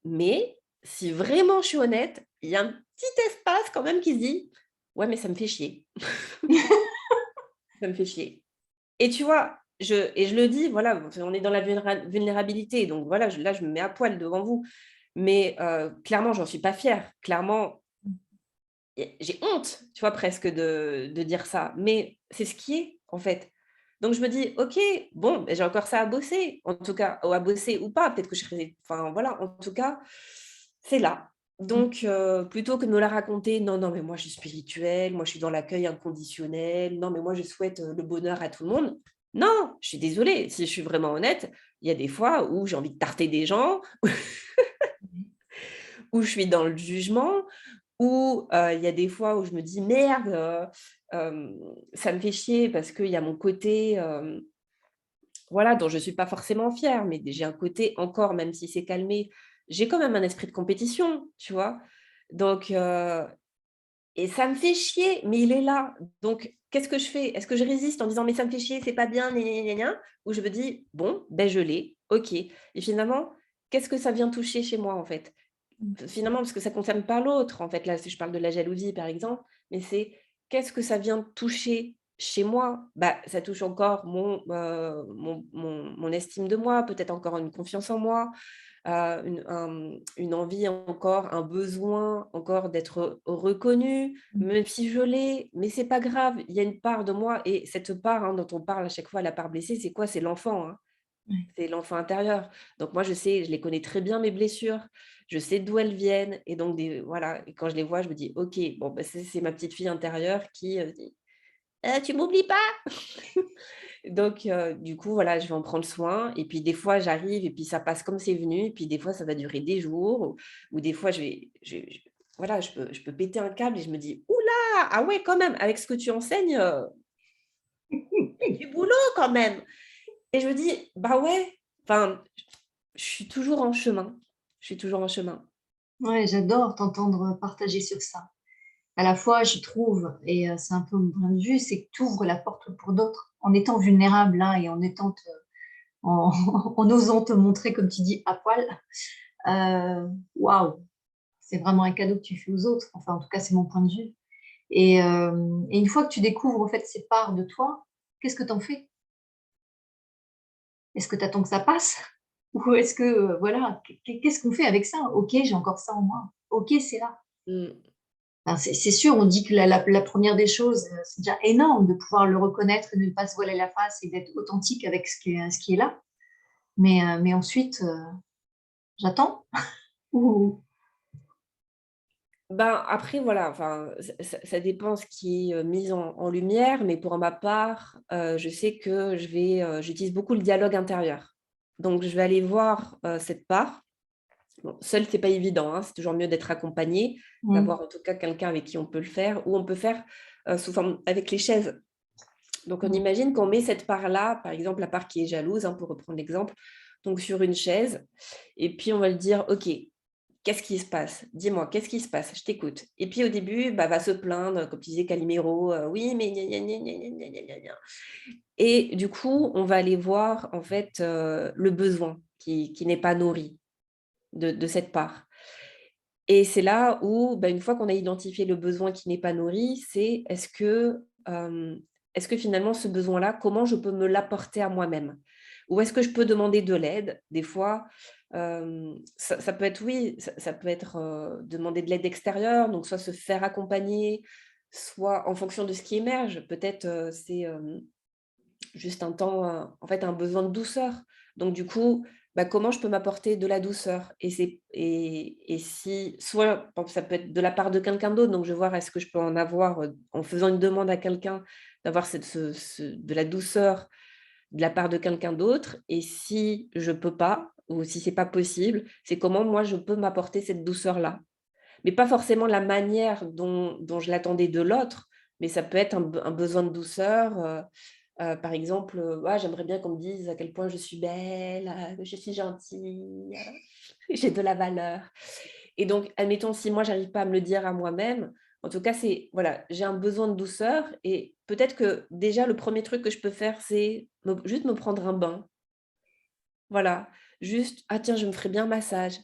mais si vraiment je suis honnête, il y a un petit espace quand même qui se dit: "Ouais, mais ça me fait chier, ça me fait chier"». Et tu vois? Je le dis, voilà, on est dans la vulnérabilité, donc voilà, là, je me mets à poil devant vous, mais clairement, j'en suis pas fière. Clairement, j'ai honte, tu vois, presque de dire ça, mais c'est ce qui est, en fait. Donc je me dis: «OK, bon, beh, j'ai encore ça à bosser, en tout cas, ou à bosser ou pas, peut-être que je serai enfin voilà, en tout cas, c'est là». Mmh. Donc plutôt que de me la raconter: «Non, non, mais moi je suis spirituelle, moi je suis dans l'accueil inconditionnel, non, mais moi je souhaite, le bonheur à tout le monde». Non, je suis désolée, si je suis vraiment honnête, il y a des fois où j'ai envie de tarter des gens, Oui. où je suis dans le jugement, ou, il y a des fois où je me dis: «Merde, ça me fait chier parce qu'il y a mon côté, voilà, dont je suis pas forcément fière, mais j'ai un côté encore, même si c'est calmé, j'ai quand même un esprit de compétition», tu vois? Donc et ça me fait chier, mais il est là. Donc qu'est-ce que je fais? Est-ce que je résiste en disant: «Mais ça me fait chier, c'est pas bien, gna gna gna gna», ou je me dis: «Bon, ben je l'ai, OK», et finalement, qu'est-ce que ça vient toucher chez moi, en fait? Mmh. Finalement, parce que ça ne concerne pas l'autre, en fait, là, si je parle de la jalousie, par exemple, mais c'est qu'est-ce que ça vient toucher chez moi? Bah, ça touche encore mon estime de moi, peut-être encore une confiance en moi, une envie encore, un besoin encore d'être reconnue, Mmh. même si je l'ai, mais c'est pas grave, il y a une part de moi et cette part, dont on parle à chaque fois, la part blessée, c'est quoi? C'est l'enfant, hein. Ouais. C'est l'enfant intérieur. Donc moi, je sais, je les connais très bien mes blessures, je sais d'où elles viennent et donc voilà, et quand je les vois, je me dis: «OK, bon, bah, c'est ma petite fille intérieure qui, dit: Tu m'oublies pas!» Donc du coup, voilà, je vais en prendre soin et puis des fois, j'arrive et puis ça passe comme c'est venu et puis des fois, ça va durer des jours ou des fois, voilà, je peux péter un câble et je me dis: «Ouh là! Ah ouais, quand même, avec ce que tu enseignes, il y a du boulot quand même!» Et je me dis: «Bah ouais, enfin, je suis toujours en chemin, je suis toujours en chemin». Ouais, j'adore t'entendre partager sur ça. À la fois, je trouve et c'est un peu mon point de vue, c'est que tu ouvres la porte pour d'autres. En étant vulnérable, là et en étant te en en osant te montrer, comme tu dis, à poil, waouh! C'est vraiment un cadeau que tu fais aux autres. Enfin, en tout cas, c'est mon point de vue et une fois que tu découvres, en fait, ces parts de toi, qu'est-ce que tu en fais? Est-ce que tu attends que ça passe? Ou est-ce que, voilà, qu'est-ce qu'on fait avec ça? OK, j'ai encore ça en moi. OK, c'est là. Mmh. Enfin, c'est sûr, on dit que la 1re des choses, c'est déjà énorme de pouvoir le reconnaître et de ne pas se voiler la face et d'être authentique avec ce qui est là. Mais ensuite, j'attends ou Ben, après voilà, enfin, ça dépend ce qui est, mis en lumière, mais pour ma part, je sais que j'utilise beaucoup le dialogue intérieur. Donc je vais aller voir, cette part. Bon, seule, c'est pas évident, hein, c'est toujours mieux d'être accompagné, mmh, d'avoir en tout cas quelqu'un avec qui on peut le faire ou on peut faire, sous forme avec les chaises. Donc on mmh, imagine qu'on met cette part-là, par exemple la part qui est jalouse, hein, pour reprendre l'exemple, donc sur une chaise et puis on va lui dire: «OK, qu'est-ce qui se passe? Dis-moi, qu'est-ce qui se passe? Je t'écoute». Et puis au début, bah, va se plaindre, comme tu disais Calimero, «Oui, mais gna gna gna gna gna gna gna gna gna». Et du coup, on va aller voir en fait, le besoin qui n'est pas nourri de cette part. Et c'est là où, bah, une fois qu'on a identifié le besoin qui n'est pas nourri, c'est est-ce que est-ce que finalement ce besoin-là, comment je peux me l'apporter à moi-même? Ou est-ce que je peux demander de l'aide? Des fois, ça peut être oui, ça peut être, demander de l'aide extérieure, donc soit se faire accompagner, soit en fonction de ce qui émerge. Peut-être, c'est, juste un temps, en fait, un besoin de douceur. Donc du coup, bah, comment je peux m'apporter de la douceur? Et si soit, par exemple, ça peut être de la part de quelqu'un d'autre, donc je vais voir est-ce que je peux en avoir, en faisant une demande à quelqu'un, d'avoir cette de la douceur de la part de quelqu'un d'autre. Et si je peux pas ou si c'est pas possible, c'est comment moi je peux m'apporter cette douceur-là. Mais pas forcément la manière dont je l'attendais de l'autre, mais ça peut être un besoin de douceur, par exemple, «Ah, j'aimerais bien qu'on me dise à quel point je suis belle, que je suis gentille, j'ai de la valeur». Et donc, admettons, si moi j'arrive pas à me le dire à moi-même, en tout cas, c'est voilà, j'ai un besoin de douceur et peut-être que déjà le premier truc que je peux faire, c'est juste me prendre un bain. Voilà, juste: «Ah tiens, je me ferais bien un massage».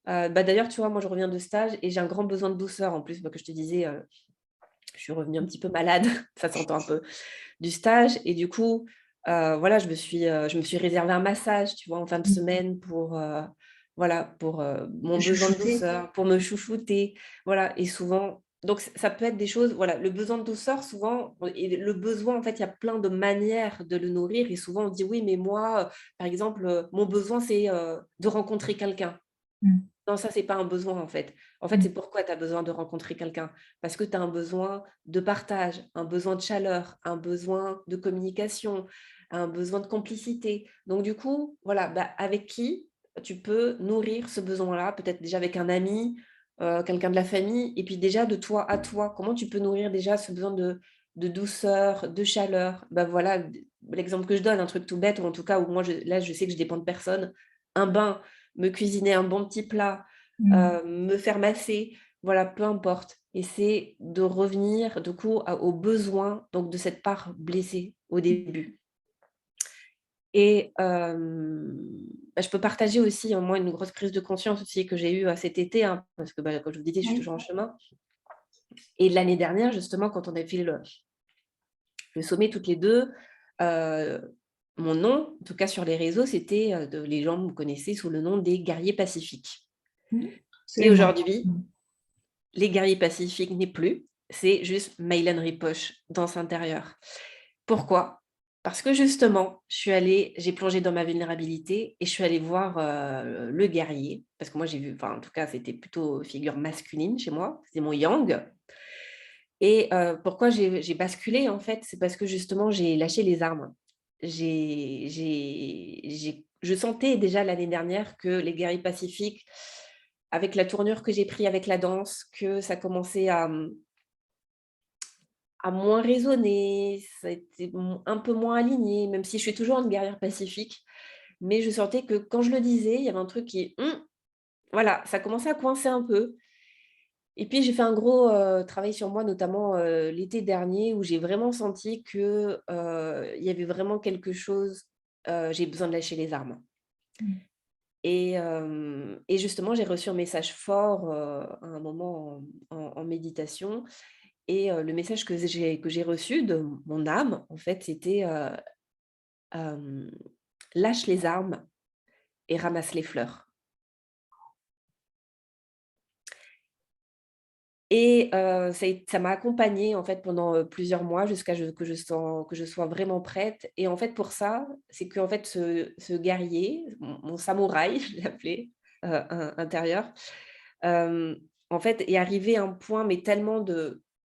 Bah, d'ailleurs, tu vois, moi je reviens de stage et j'ai un grand besoin de douceur en plus, bah, que je te disais, je suis revenue un petit peu malade, ça s'entend un peu, du stage. Et du coup, voilà, je me suis réservé un massage, tu vois, en fin de Mmh. semaine pour, voilà, pour, mon Te besoin de chouchouter. douceur, pour me chouchouter, voilà. Et souvent donc ça peut être des choses voilà, le besoin de douceur souvent et le besoin en fait, il y a plein de manières de le nourrir et souvent on dit: «Oui, mais moi, par exemple, mon besoin c'est, de rencontrer quelqu'un». Mmh. Non, ça, c'est pas un besoin, en fait. En fait, Mmh. c'est pourquoi tu as besoin de rencontrer quelqu'un. Parce que tu as un besoin de partage, un besoin de chaleur, un besoin de communication, un besoin de complicité. Donc du coup, voilà, bah, avec qui tu peux nourrir ce besoin-là? Peut-être déjà avec un ami, quelqu'un de la famille et puis déjà de toi à toi. Comment tu peux nourrir déjà ce besoin de douceur, de chaleur? Bah, voilà, l'exemple que je donne, un truc tout bête ou en tout cas où moi je sais que je dépends de personne, un bain, me cuisiner un bon petit plat, Mmh. me faire masser, voilà, peu importe. Et c'est de revenir du coup aux besoins donc de cette part blessée au début. Et bah, je peux partager aussi, moi, une grosse prise de conscience aussi que j'ai eue, cet été, hein, parce que, bah, comme je vous disais, je suis Oui. toujours en chemin. Et l'année dernière, justement, quand on a fait le sommet toutes les 2, mon nom, en tout cas sur les réseaux, c'était, les gens me connaissaient sous le nom des guerriers pacifiques. Mmh. Et Absolument. aujourd'hui, Mmh. les guerriers pacifiques n'est plus, c'est juste Mylène Ripoche, danse intérieure. Pourquoi? Parce que justement, j'ai plongé dans ma vulnérabilité et je suis allée voir, le guerrier, parce que moi j'ai vu enfin en tout cas c'était plutôt figure masculine chez moi, c'est mon yang. Et pourquoi j'ai basculé en fait? C'est parce que justement j'ai lâché les armes. Je sentais déjà l'année dernière que les guerriers pacifiques, avec la tournure que j'ai pris avec la danse, que ça commençait à moins résonner, ça a été un peu moins aligné, même si je suis toujours une guerrière pacifique. Mais je sentais que quand je le disais, il y avait un truc qui, voilà, ça commençait à coincer un peu. Et puis j'ai fait un gros, travail sur moi, notamment, l'été dernier où j'ai vraiment senti que, il y avait vraiment quelque chose, j'ai besoin de lâcher les armes. Mmh. Et justement, j'ai reçu un message fort, à un moment en méditation. Et le message que j'ai reçu de mon âme, en fait, c'était, hem: «Lâche les armes et ramasse les fleurs». Et ça m'a accompagnée, en fait, pendant, plusieurs mois jusqu'à que je sois vraiment prête. Et en fait, pour ça, c'est qu'en fait, ce guerrier, mon samouraï, je l'ai appelé, intérieur, hem, en fait, est arrivé à un point, mais tellement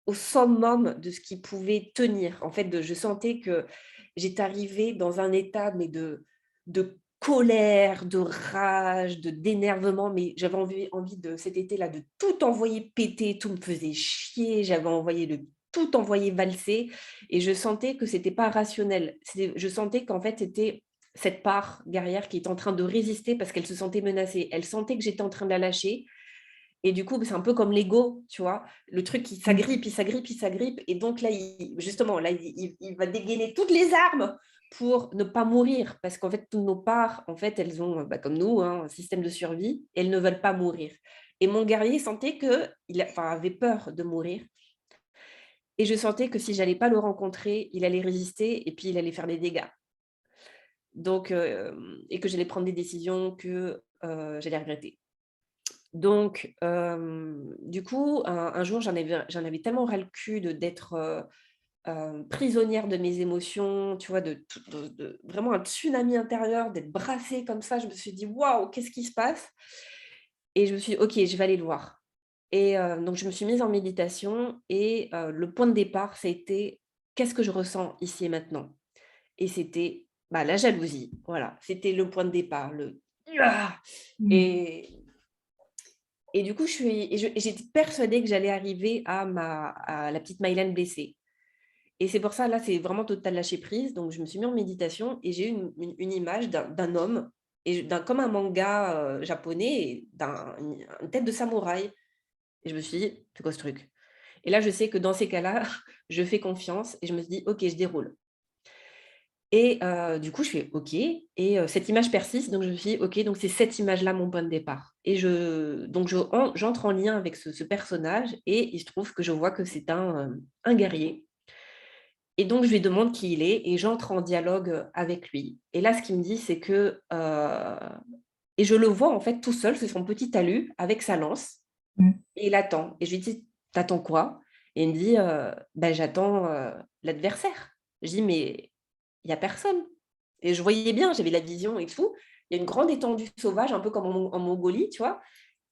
au summum de ce qu'il pouvait tenir. En fait, je sentais que j'étais arrivée dans un état, mais de colère, de rage, d'énervement, mais j'avais envie de cet été-là, de tout envoyer péter, tout me faisait chier, j'avais envoyé tout envoyer valser et je sentais que c'était pas rationnel. Je sentais qu'en fait, c'était cette part guerrière qui était en train de résister parce qu'elle se sentait menacée. Elle sentait que j'étais en train de la lâcher et du coup, c'est un peu comme l'ego, tu vois? Le truc qui Mmh. s'agrippe, il s'agrippe, il s'agrippe et donc là, justement, là, il va dégainer toutes les armes pour ne pas mourir parce qu'en fait, toutes nos parts, en fait, elles ont, bah, comme nous, hein, un système de survie, elles ne veulent pas mourir. Et mon guerrier sentait qu'il enfin, avait peur de mourir Et je sentais que si j'allais pas le rencontrer, il allait résister et puis il allait faire des dégâts. Donc, et que j'allais prendre des décisions que, j'allais regretter. Donc, du coup, un jour, j'en avais tellement ras le cul d'être, prisonnière de mes émotions, tu vois? De vraiment un tsunami intérieur, d'être brassée comme ça. Je me suis dit: «Waouh, qu'est-ce qui se passe?» Et je me suis dit: «OK, je vais aller le voir». Et donc je me suis mise en méditation et le point de départ, c'était: «Qu'est-ce que je ressens ici et maintenant?» Et c'était, bah, la jalousie, voilà, c'était le point de départ, le «Ah!» Mmh. et du coup, j'étais persuadée que j'allais arriver à la petite Maïlène blessée. Et c'est pour ça, là, c'est vraiment total lâcher prise. Donc je me suis mis en méditation et j'ai eu une image d'un homme et comme un manga, japonais et une tête de samouraï. Et je me suis dit: «C'est quoi ce truc?» Et là, je sais que dans ces cas-là, je fais confiance et je me suis dit: «OK, je déroule». Et du coup, je fais: «OK» et cette image persiste, donc je me suis dit: «OK, donc c'est cette image-là mon point de départ» et j'entre en lien avec ce personnage et il se trouve que je vois que c'est un guerrier et donc je lui demande qui il est et j'entre en dialogue, avec lui et là, ce qu'il me dit, c'est que, et je le vois, en fait, tout seul sur son petit talus avec sa lance Mmh. et il attend et je lui dis: «Tu quoi?» Et il me dit: «Bah, j'attends, l'adversaire». Je dis: «Mais il y a personne» et je voyais bien, j'avais la vision et tout. Il y a une grande étendue sauvage, un peu comme en Mongolie, tu vois?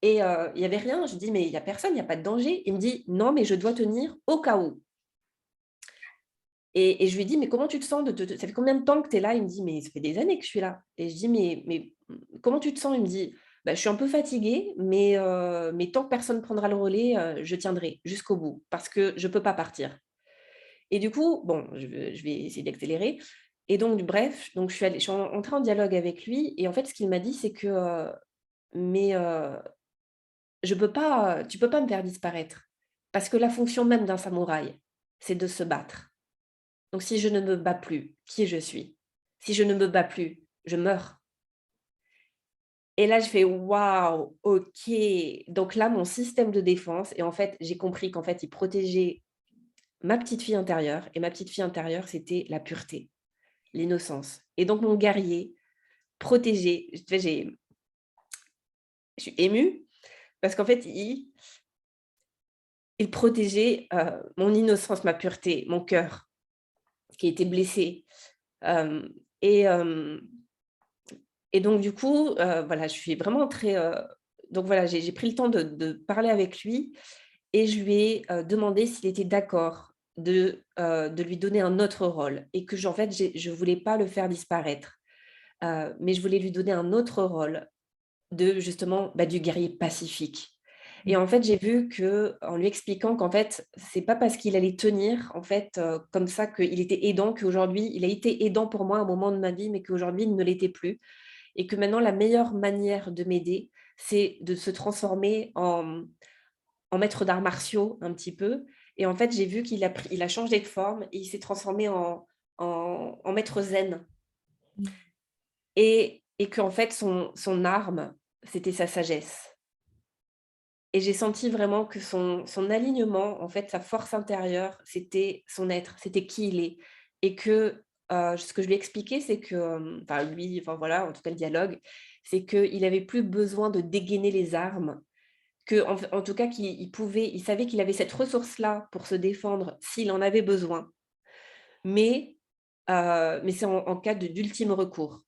Et il y avait rien. Je dis: «Mais il y a personne, il y a pas de danger». Il me dit: «Non, mais je dois tenir au cas où» et je lui dis: «Mais comment tu te sens ça fait combien de temps que tu es là?» Il me dit: «Mais ça fait des années que je suis là» et je dis: «Mais comment tu te sens?» Il me dit: «Bah, je suis un peu fatigué, mais tant que personne prendra le relais, je tiendrai jusqu'au bout parce que je peux pas partir». Et du coup, bon, je vais essayer d'accélérer et donc bref, donc je suis entrée en dialogue avec lui et en fait, ce qu'il m'a dit, c'est que, «Mais, tu peux pas me faire disparaître parce que la fonction même d'un samouraï, c'est de se battre. Donc si je ne me bats plus, qui je suis? Si je ne me bats plus, je meurs». Et là, je fais: «Waouh, OK». Donc là, mon système de défense et en fait, j'ai compris qu'en fait, il protégeait ma petite fille intérieure et ma petite fille intérieure, c'était la pureté. L'innocence et donc mon guerrier protégé, tu vois, je suis émue parce qu'en fait, il protégeait, mon innocence, ma pureté, mon cœur qui était blessé, hem et hem et donc du coup, voilà, je suis vraiment très, donc voilà, j'ai pris le temps de parler avec lui et je lui ai, demandé s'il était d'accord de lui donner un autre rôle et que j'en fait, je voulais pas le faire disparaître, mais je voulais lui donner un autre rôle de justement, bah, du guerrier pacifique et Mmh. en fait, j'ai vu que en lui expliquant qu'en fait, c'est pas parce qu'il allait tenir en fait, comme ça qu'il était aidant qu'aujourd'hui il a été aidant pour moi à un moment de ma vie, mais qu'aujourd'hui il ne l'était plus et que maintenant la meilleure manière de m'aider, c'est de se transformer en maître d'arts martiaux un petit peu et en fait, j'ai vu il a changé de forme et il s'est transformé en maître zen Mmh. et qu'en fait son arme, c'était sa sagesse. Et j'ai senti vraiment que son alignement, en fait, sa force intérieure, c'était son être, c'était qui il est et que, ce que je lui ai expliqué, c'est que, enfin lui, enfin voilà, en tout cas le dialogue, c'est qu'il avait plus besoin de dégainer les armes, en tout cas il savait qu'il avait cette ressource-là pour se défendre s'il en avait besoin, mais mais c'est en cas d'ultime recours.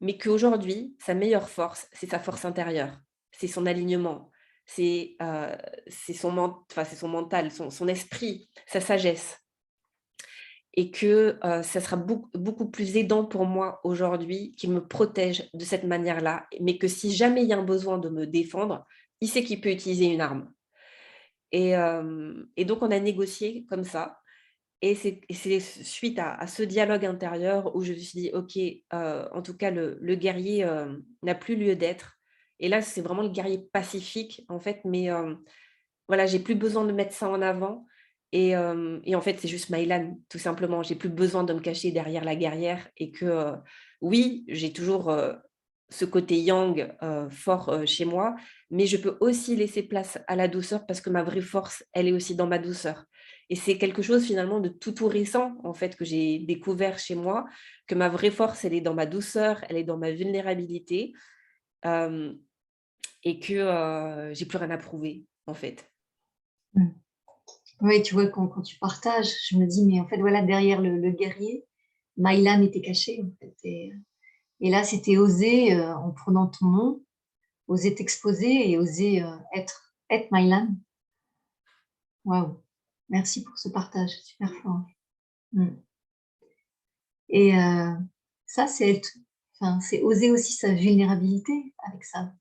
Mais qu'aujourd'hui, sa meilleure force, c'est sa force intérieure, c'est son alignement, c'est c'est son mental, son esprit, sa sagesse et que, ça sera beaucoup plus aidant pour moi aujourd'hui qu'il me protège de cette manière-là, mais que si jamais il y a un besoin de me défendre, il sait qu'il peut utiliser une arme et donc on a négocié comme ça et c'est suite à ce dialogue intérieur où je me suis dit: «OK, en tout cas le guerrier, n'a plus lieu d'être» et là, c'est vraiment le guerrier pacifique, en fait, mais voilà, j'ai plus besoin de mettre ça en avant et en fait, c'est juste Maïlan, tout simplement. J'ai plus besoin de me cacher derrière la guerrière et que, oui, j'ai toujours, ce côté yang, fort, chez moi, mais je peux aussi laisser place à la douceur parce que ma vraie force, elle est aussi dans ma douceur Et c'est quelque chose finalement de tout récent, en fait, que j'ai découvert chez moi, que ma vraie force, elle est dans ma douceur, elle est dans ma vulnérabilité, hem et que, j'ai plus rien à prouver, en fait. Mmh. Oui, tu vois, quand tu partages, je me dis: «Mais en fait, voilà, derrière le guerrier, Maïlan était cachée, en fait» et là, c'était oser, en prenant ton nom, oser t'exposer et oser, être Maïlan. Waouh! Merci pour ce partage, super fort. Mmh et ça, c'est être enfin, c'est oser aussi sa vulnérabilité avec ça,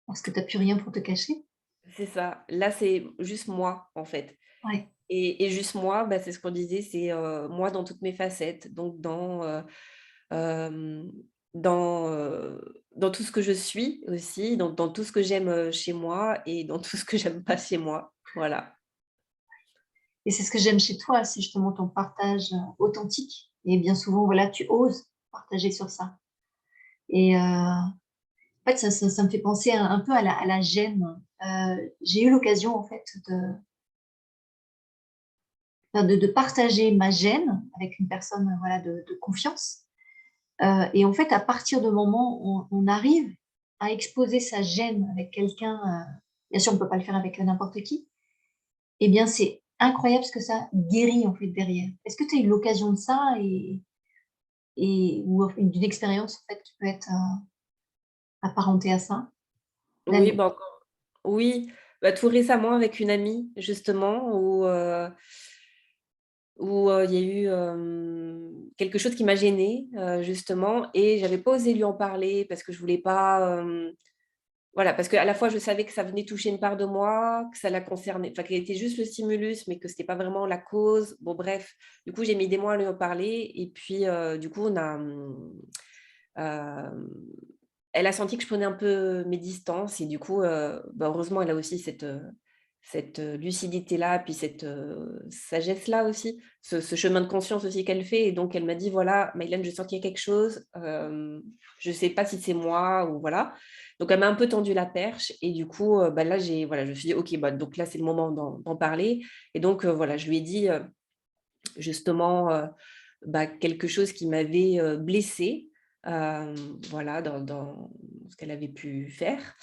parce que tu as plus rien pour te cacher. C'est ça. Là, c'est juste moi, en fait. Ouais. Et juste moi, bah, c'est ce qu'on disait, c'est, moi dans toutes mes facettes, donc hem, dans tout ce que je suis aussi, dans tout ce que j'aime, chez moi et dans tout ce que j'aime pas chez moi. Voilà. Et c'est ce que j'aime chez toi, c'est justement ton partage, authentique et bien souvent, voilà, tu oses partager sur ça et en fait, ça me fait penser un peu à la gêne. J'ai eu l'occasion, en fait, de partager ma gêne avec une personne, voilà, de confiance, et en fait, à partir du moment où on arrive à exposer sa gêne avec quelqu'un, bien sûr, on ne peut pas le faire avec n'importe qui, et bien, c'est incroyable ce que ça guérit, en fait, derrière. Est-ce que tu as eu l'occasion de ça ou d'une expérience, en fait, qui peut être, apparentée à ça? La Oui, bah, encore oui, bah, tout récemment avec une amie justement où il y a eu, quelque chose qui m'a gênée, justement et j'avais pas osé lui en parler parce que je voulais pas, voilà, parce qu'à la fois je savais que ça venait toucher une part de moi, que ça la concernait, enfin qu'elle était juste le stimulus, mais que c'était pas vraiment la cause. Bon bref, du coup j'ai mis des mois à lui en parler et puis, du coup on a, hem, elle a senti que je prenais un peu mes distances et du coup, bah, heureusement elle a aussi cette lucidité-là, puis cette, sagesse-là aussi, ce chemin de conscience aussi qu'elle fait et donc elle m'a dit: «Voilà, Maïlène, je sens qu'il y a quelque chose, je sais pas si c'est moi ou voilà». Donc elle m'a un peu tendu la perche et du coup, bah, là voilà, je me suis dit: «OK, bah, donc là, c'est le moment d'en parler» et donc voilà, je lui ai dit, justement, bah, quelque chose qui m'avait, blessée, voilà, dans ce qu'elle avait pu faire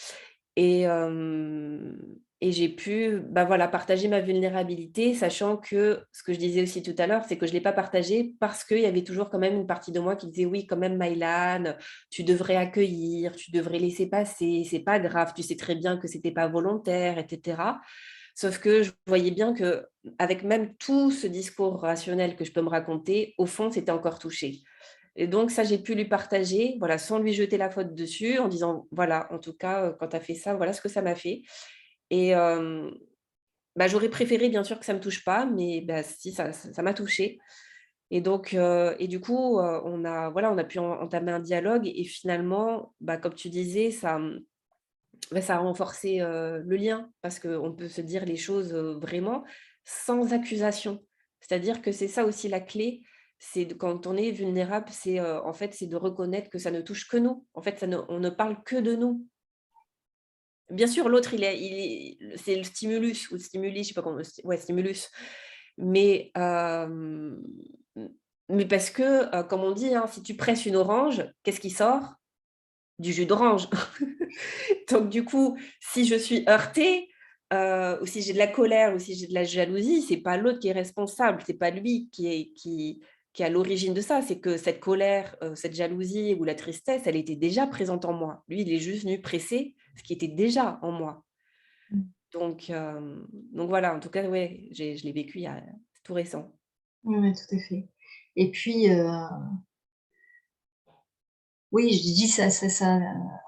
et j'ai pu, bah, voilà, partager ma vulnérabilité, sachant que ce que je disais aussi tout à l'heure, c'est que je ne l'ai pas partagé parce qu'il y avait toujours quand même une partie de moi qui disait: «Oui, quand même Maïlan, tu devrais accueillir, tu devrais laisser passer, c'est pas grave, tu sais très bien que c'était pas volontaire» et cetera. Sauf que je voyais bien que avec même tout ce discours rationnel que je peux me raconter, au fond, c'était encore touché. Et donc ça, j'ai pu lui partager, voilà, sans lui jeter la faute dessus, en disant: «Voilà, en tout cas, quand tu as fait ça, voilà ce que ça m'a fait» et bah, j'aurais préféré bien sûr que ça me touche pas, mais bah, si ça m'a touchée et donc et du coup, on a pu entamer un dialogue et finalement, bah, comme tu disais, bah, ça a renforcé, le lien parce qu'on peut se dire les choses, vraiment sans accusation. C'est-à-dire que c'est ça aussi la clé, c'est quand on est vulnérable, c'est, en fait, c'est de reconnaître que ça ne touche que nous. En fait, on ne parle que de nous. Bien sûr, l'autre, c'est le stimulus ou le stimuli, je sais pas comment ouais, stimulus. Mais, mais parce que, comme on dit, hein, si tu presses une orange, qu'est-ce qui sort? Du jus d'orange. Donc du coup, si je suis heurtée, ou si j'ai de la colère ou si j'ai de la jalousie, c'est pas l'autre qui est responsable, c'est pas lui qui est à l'origine de ça. C'est que cette colère, cette jalousie ou la tristesse, elle était déjà présente en moi. Lui, il est juste venu presser ce qui était déjà en moi. Mmh. Donc voilà, en tout cas, ouais, je l'ai vécu il y a c'est tout récent. Ouais, ouais, tout à fait et puis, oui, je dis ça,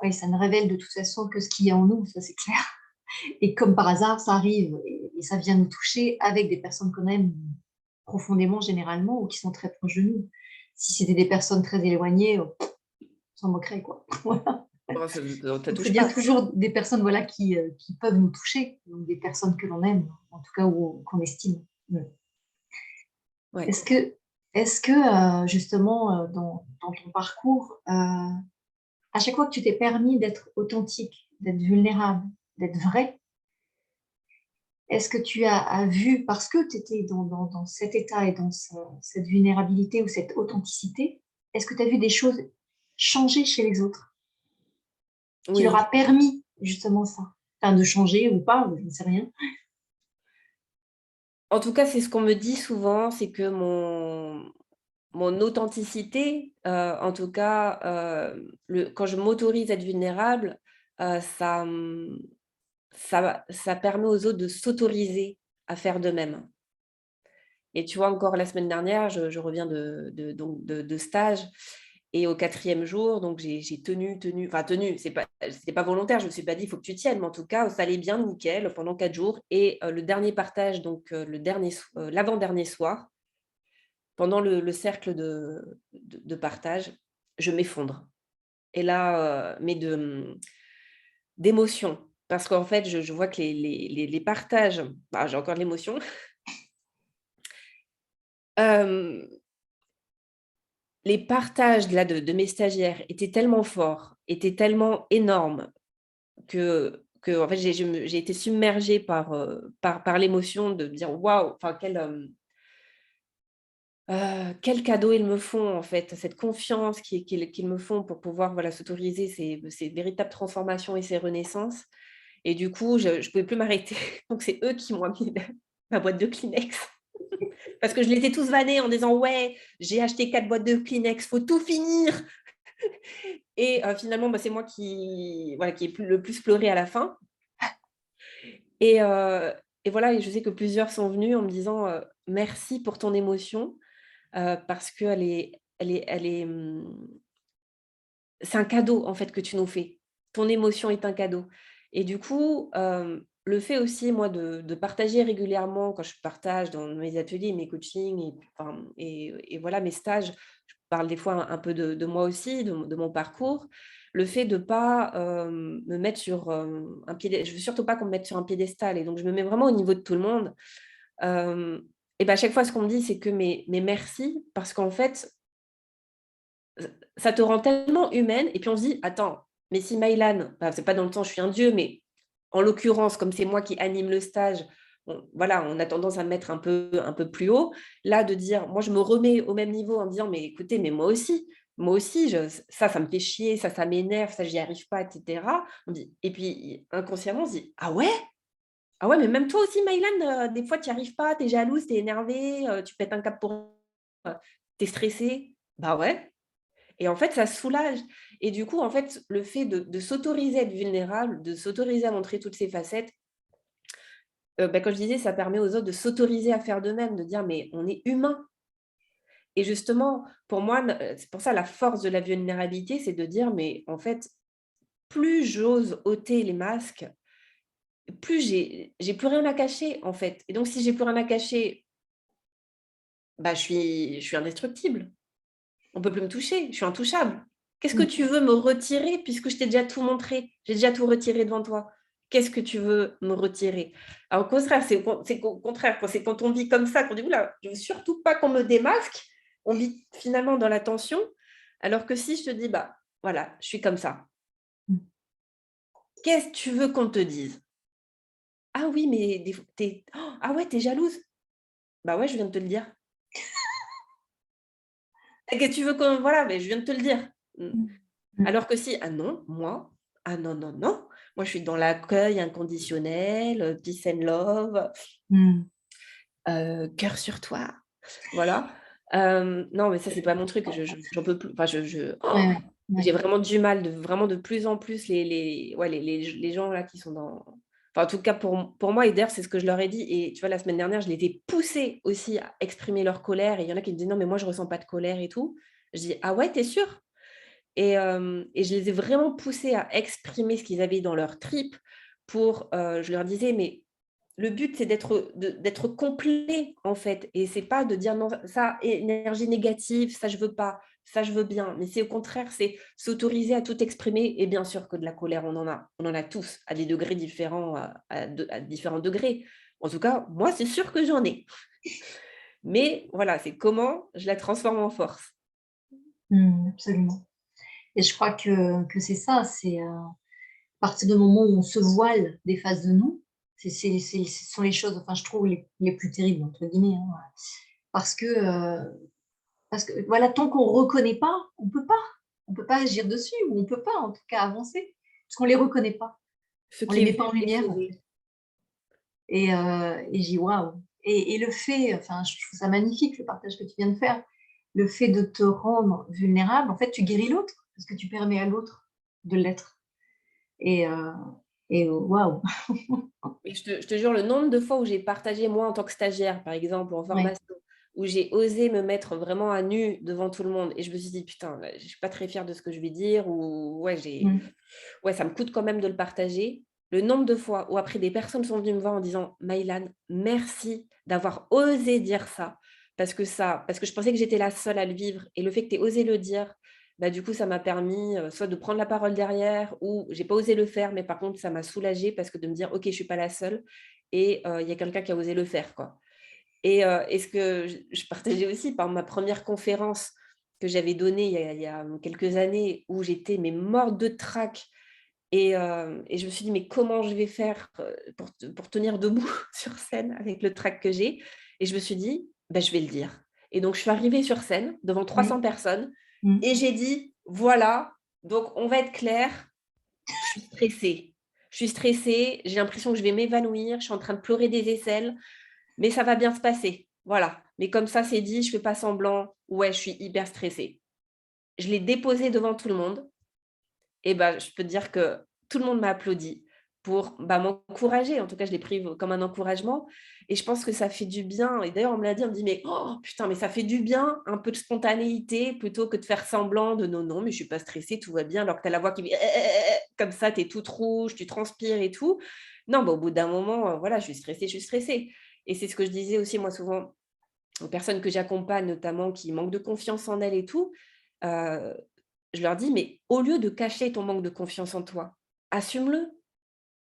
oui, ça ne révèle de toute façon que ce qui est en nous, ça c'est clair et comme par hasard, ça arrive et ça vient nous toucher avec des personnes qu'on aime profondément généralement ou qui sont très proches de nous. Si c'était des personnes très éloignées, on s'en moquerait quoi. Voilà. Oh, ça Donc c'est touche bien pas. toujours des personnes, voilà, qui peuvent nous toucher, donc des personnes que l'on aime, en tout cas ou qu'on estime. Mmh. Ouais. Est-ce que justement, dans ton parcours, à chaque fois que tu t'es permis d'être authentique, d'être vulnérable, d'être vrai, est-ce que tu as vu, parce que tu étais dans cet état et dans cette vulnérabilité ou cette authenticité, est-ce que tu as vu des choses changer chez les autres qui leur Oui. a permis justement ça? Enfin, de changer ou pas, je ne sais rien. En tout cas, c'est ce qu'on me dit souvent, c'est que mon authenticité, en tout cas, quand je m'autorise à être vulnérable, ça, ça permet aux autres de s'autoriser à faire de même. Et tu vois, encore la semaine dernière, je reviens de stage et au 4e jour, donc j'ai tenu, c'est pas volontaire, je me suis pas dit: «Il faut que tu tiennes», mais en tout cas, ça allait bien nickel pendant 4 jours et le dernier partage, donc l'avant-dernier soir, pendant le cercle de partage, je m'effondre et là, mais d'émotion parce qu'en fait, je vois que les partages, bah, j'ai encore de l'émotion. Hem Les partages là de mes stagiaires étaient tellement forts, étaient tellement énormes que en fait j'ai été submergée par l'émotion de me dire: «Waouh!» enfin quel cadeau ils me font en fait, cette confiance qu'ils me font pour pouvoir, voilà, s'autoriser ces véritables transformations et ces renaissances et du coup je pouvais plus m'arrêter. Donc c'est eux qui m'ont amené ma boîte de Kleenex. Parce que je les ai tous vannés en disant: «Ouais, j'ai acheté 4 boîtes de Kleenex, faut tout finir!» Et finalement, bah, c'est moi qui voilà, qui ai le plus pleuré à la fin et heu et voilà et je sais que plusieurs sont venus en me disant, «Merci pour ton émotion, parce qu'elle est, c'est un cadeau, en fait, que tu nous fais. Ton émotion est un cadeau» et du coup, le fait aussi, moi, de partager régulièrement quand je partage dans mes ateliers, mes coachings et enfin et voilà, mes stages, je parle des fois un peu de moi aussi, de mon parcours. Le fait de pas, me mettre sur, un piédé je veux surtout pas qu'on me mette sur un piédestal et donc je me mets vraiment au niveau de tout le monde. Hem et bah, à chaque fois, ce qu'on me dit, c'est que mais merci parce qu'en fait, ça te rend tellement humaine et puis on se dit: «Attends, mais si Maïlan», bah, c'est pas dans le sens je suis un dieu, mais en l'occurrence, comme c'est moi qui anime le stage, voilà, on a tendance à me mettre un peu plus haut. Là, de dire moi je me remets au même niveau en disant: «Mais écoutez, mais moi aussi je ça me fait chier, ça m'énerve, ça j'y arrive pas» et cetera. On dit et puis inconsciemment on se dit: «Ah ouais? Ah ouais, mais même toi aussi Maïlan, des fois tu y arrives pas, tu es jalouse, tu es énervée, tu pètes un câble pour, tu es stressée». Bah ouais. Et en fait, ça soulage et du coup, en fait, le fait de s'autoriser à être vulnérable, de s'autoriser à montrer toutes ses facettes, bah, comme je disais, ça permet aux autres de s'autoriser à faire de même, de dire: «Mais on est humain» et justement, pour moi, c'est pour ça la force de la vulnérabilité, c'est de dire: «Mais en fait, plus j'ose ôter les masques, plus j'ai plus rien à cacher, en fait et donc si j'ai plus rien à cacher, bah, je suis indestructible. On peut plus me toucher, je suis intouchable. Qu'est-ce que Mmh. tu veux me retirer puisque je t'ai déjà tout montré? J'ai déjà tout retiré devant toi. Qu'est-ce que tu veux me retirer? Alors au contraire, c'est au contraire, quand c'est quand on vit comme ça qu'on dit: «Ouh là, je veux surtout pas qu'on me démasque». On vit finalement dans la tension, alors que si je te dis: «Bah, voilà, je suis comme ça. Mmh. Qu'est-ce que tu veux qu'on te dise?» «Ah oui, mais des f tu ah ouais, tu es jalouse?» «Bah ouais, je viens de te le dire». «Et qu'est-ce que tu veux qu'on» voilà, mais je viens de te le dire. Mmh. Mmh. Mmh. Alors que si, ah non, moi, ah non, non, non, moi je suis dans l'accueil inconditionnel, peace and love, Mmh. cœur sur toi, voilà. Non, mais ça, c'est pas mon truc, j'en peux plus. Enfin, Ouais, ouais, j'ai ouais. vraiment du mal vraiment de plus en plus ouais, les gens là qui sont dans enfin, en tout cas pour moi et d'ailleurs, c'est ce que je leur ai dit et tu vois, la semaine dernière, je les ai poussés aussi à exprimer leur colère et il y en a qui me disent: «Non, mais moi je ressens pas de colère et tout». Je dis: «Ah ouais, tu es sûre?» Et je les ai vraiment poussés à exprimer ce qu'ils avaient dans leurs tripes pour, je leur disais: «Mais le but, c'est d'être complet, en fait et c'est pas de dire: "Non, ça, énergie négative, ça je veux pas, ça je veux bien"». Mais c'est au contraire, c'est s'autoriser à tout exprimer et bien sûr que de la colère, on en a tous à des degrés différents, à différents degrés. En tout cas, moi, c'est sûr que j'en ai. Mais voilà, c'est comment je la transforme en force. Mmh, absolument et je crois que c'est ça, c'est, à partir du moment où on se voile des faces de nous, Ce sont les choses, enfin, je trouve les plus terribles, entre guillemets, hein, parce que, voilà, tant qu'on ne reconnaît pas, on ne peut pas. On peut pas agir dessus ou on ne peut pas, en tout cas, avancer parce qu'on ne les reconnaît pas. Ce On qui les est met vu pas en est lumière, en sauvé. fait. Et je dis: «Waouh» et le fait, enfin, je trouve ça magnifique, le partage que tu viens de faire. Le fait de te rendre vulnérable, en fait, tu guéris l'autre parce que tu permets à l'autre de l'être et heu et waouh! Et je te jure, le nombre de fois où j'ai partagé, moi, en tant que stagiaire, par exemple, en Ouais. formation, où j'ai osé me mettre vraiment à nu devant tout le monde et je me suis dit: «Putain, là, je suis pas très fière de ce que je vais dire» ou Mmh. ouais, ça me coûte quand même de le partager. Le nombre de fois où après des personnes sont venues me voir en disant: «Maïlan, merci d'avoir osé dire ça, parce que je pensais que j'étais la seule à le vivre et le fait que tu aies osé le dire, bah, du coup, ça m'a permis, soit de prendre la parole derrière ou j'ai pas osé le faire, mais par contre, ça m'a soulagée parce que de me dire: "OK, je suis pas la seule et il y a quelqu'un qui a osé le faire", quoi». Et ce que je partageais aussi par ma première conférence que j'avais donnée il y a quelques années où j'étais mais morte de trac et je me suis dit: «Mais comment je vais faire, pour tenir debout sur scène avec le trac que j'ai?» Et je me suis dit: «Bah, je vais le dire». Et donc je suis arrivée sur scène devant 300 Oui. personnes Mmh. et j'ai dit: «Voilà, donc on va être clair, je suis stressée. Je suis stressée, j'ai l'impression que je vais m'évanouir, je suis en train de pleurer des aisselles, mais ça va bien se passer. Voilà. Mais comme ça, c'est dit, je fais pas semblant. Ouais, je suis hyper stressée». Je l'ai déposé devant tout le monde et bah, je peux te dire que tout le monde m'a applaudi pour, bah, m'encourager. En tout cas, je l'ai pris comme un encouragement et je pense que ça fait du bien et d'ailleurs, on me l'a dit, on me dit: «Mais oh putain, mais ça fait du bien, un peu de spontanéité plutôt que de faire semblant de "non, non, mais je suis pas stressée, tout va bien", alors que tu as la voix qui fait comme ça, tu es toute rouge, tu transpires et tout. Non, bah, au bout d'un moment, voilà, je suis stressée et c'est ce que je disais aussi moi souvent aux personnes que j'accompagne, notamment qui manquent de confiance en elles et tout, heu, je leur dis: «Mais au lieu de cacher ton manque de confiance en toi, assume-le.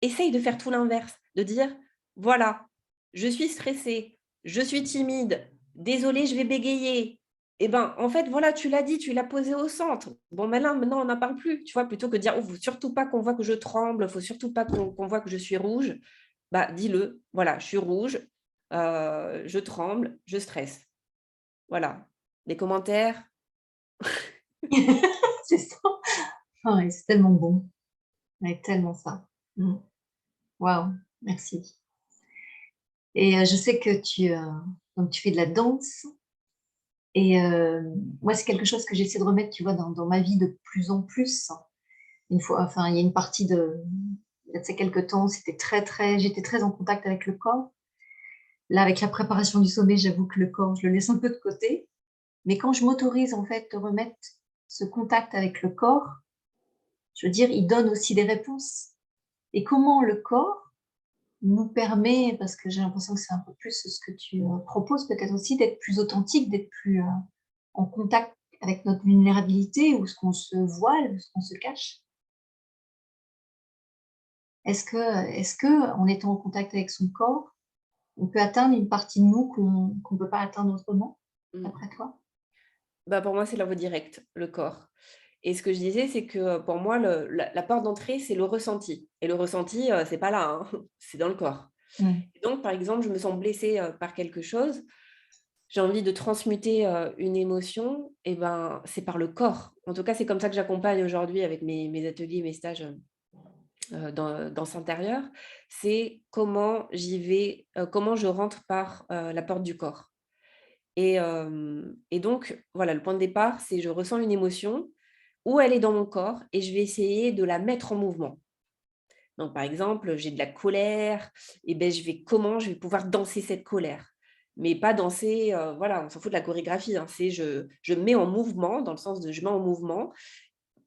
Essaye de faire tout l'inverse, de dire: "Voilà, je suis stressée, je suis timide, désolée, je vais bégayer". Et ben, en fait, voilà, tu l'as dit, tu l'as posé au centre. Bon, maintenant, on n'en parle plus, tu vois? Plutôt que de dire: «Oh, faut surtout pas qu'on voit que je tremble, faut surtout pas qu'on voit que je suis rouge». Bah, dis-le: «Voilà, je suis rouge, je tremble, je stresse». Voilà. Les commentaires. C'est ça. Ah ouais, c'est tellement bon. Ouais, tellement ça. Mmh. Waouh, merci et je sais que donc tu fais de la danse et moi, c'est quelque chose que j'essaie de remettre, tu vois, dans ma vie de plus en plus. Une fois enfin, il y a une partie il y a de ces quelque temps, j'étais très en contact avec le corps. Là, avec la préparation du sommet, j'avoue que le corps, je le laisse un peu de côté. Mais quand je m'autorise, en fait, de remettre ce contact avec le corps, je veux dire, il donne aussi des réponses. Et comment le corps nous permet, parce que j'ai l'impression que c'est un peu plus ce que tu proposes, peut-être aussi d'être plus authentique, d'être plus en contact avec notre vulnérabilité ou ce qu'on se voile, ou ce qu'on se cache. Est-ce que, en étant en contact avec son corps, on peut atteindre une partie de nous qu'on ne peut pas atteindre autrement, Mmh. d'après toi? Bah, pour moi, c'est la voie directe, le corps. Et ce que je disais, c'est que pour moi, la porte d'entrée, c'est le ressenti. Et le ressenti, c'est pas là, hein, c'est dans le corps. Mmh. Et donc, par exemple, je me sens blessée par quelque chose, j'ai envie de transmuter une émotion, et ben, c'est par le corps. En tout cas, c'est comme ça que j'accompagne aujourd'hui avec mes ateliers, mes stages dans intérieur. C'est comment j'y vais, comment je rentre par la porte du corps. Et donc, voilà, le point de départ, c'est je ressens une émotion, où elle est dans mon corps et je vais essayer de la mettre en mouvement. Donc, par exemple, j'ai de la colère, et ben, je vais pouvoir danser cette colère. Mais pas danser, voilà, on s'en fout de la chorégraphie, hein, c'est je mets en mouvement, dans le sens de je mets en mouvement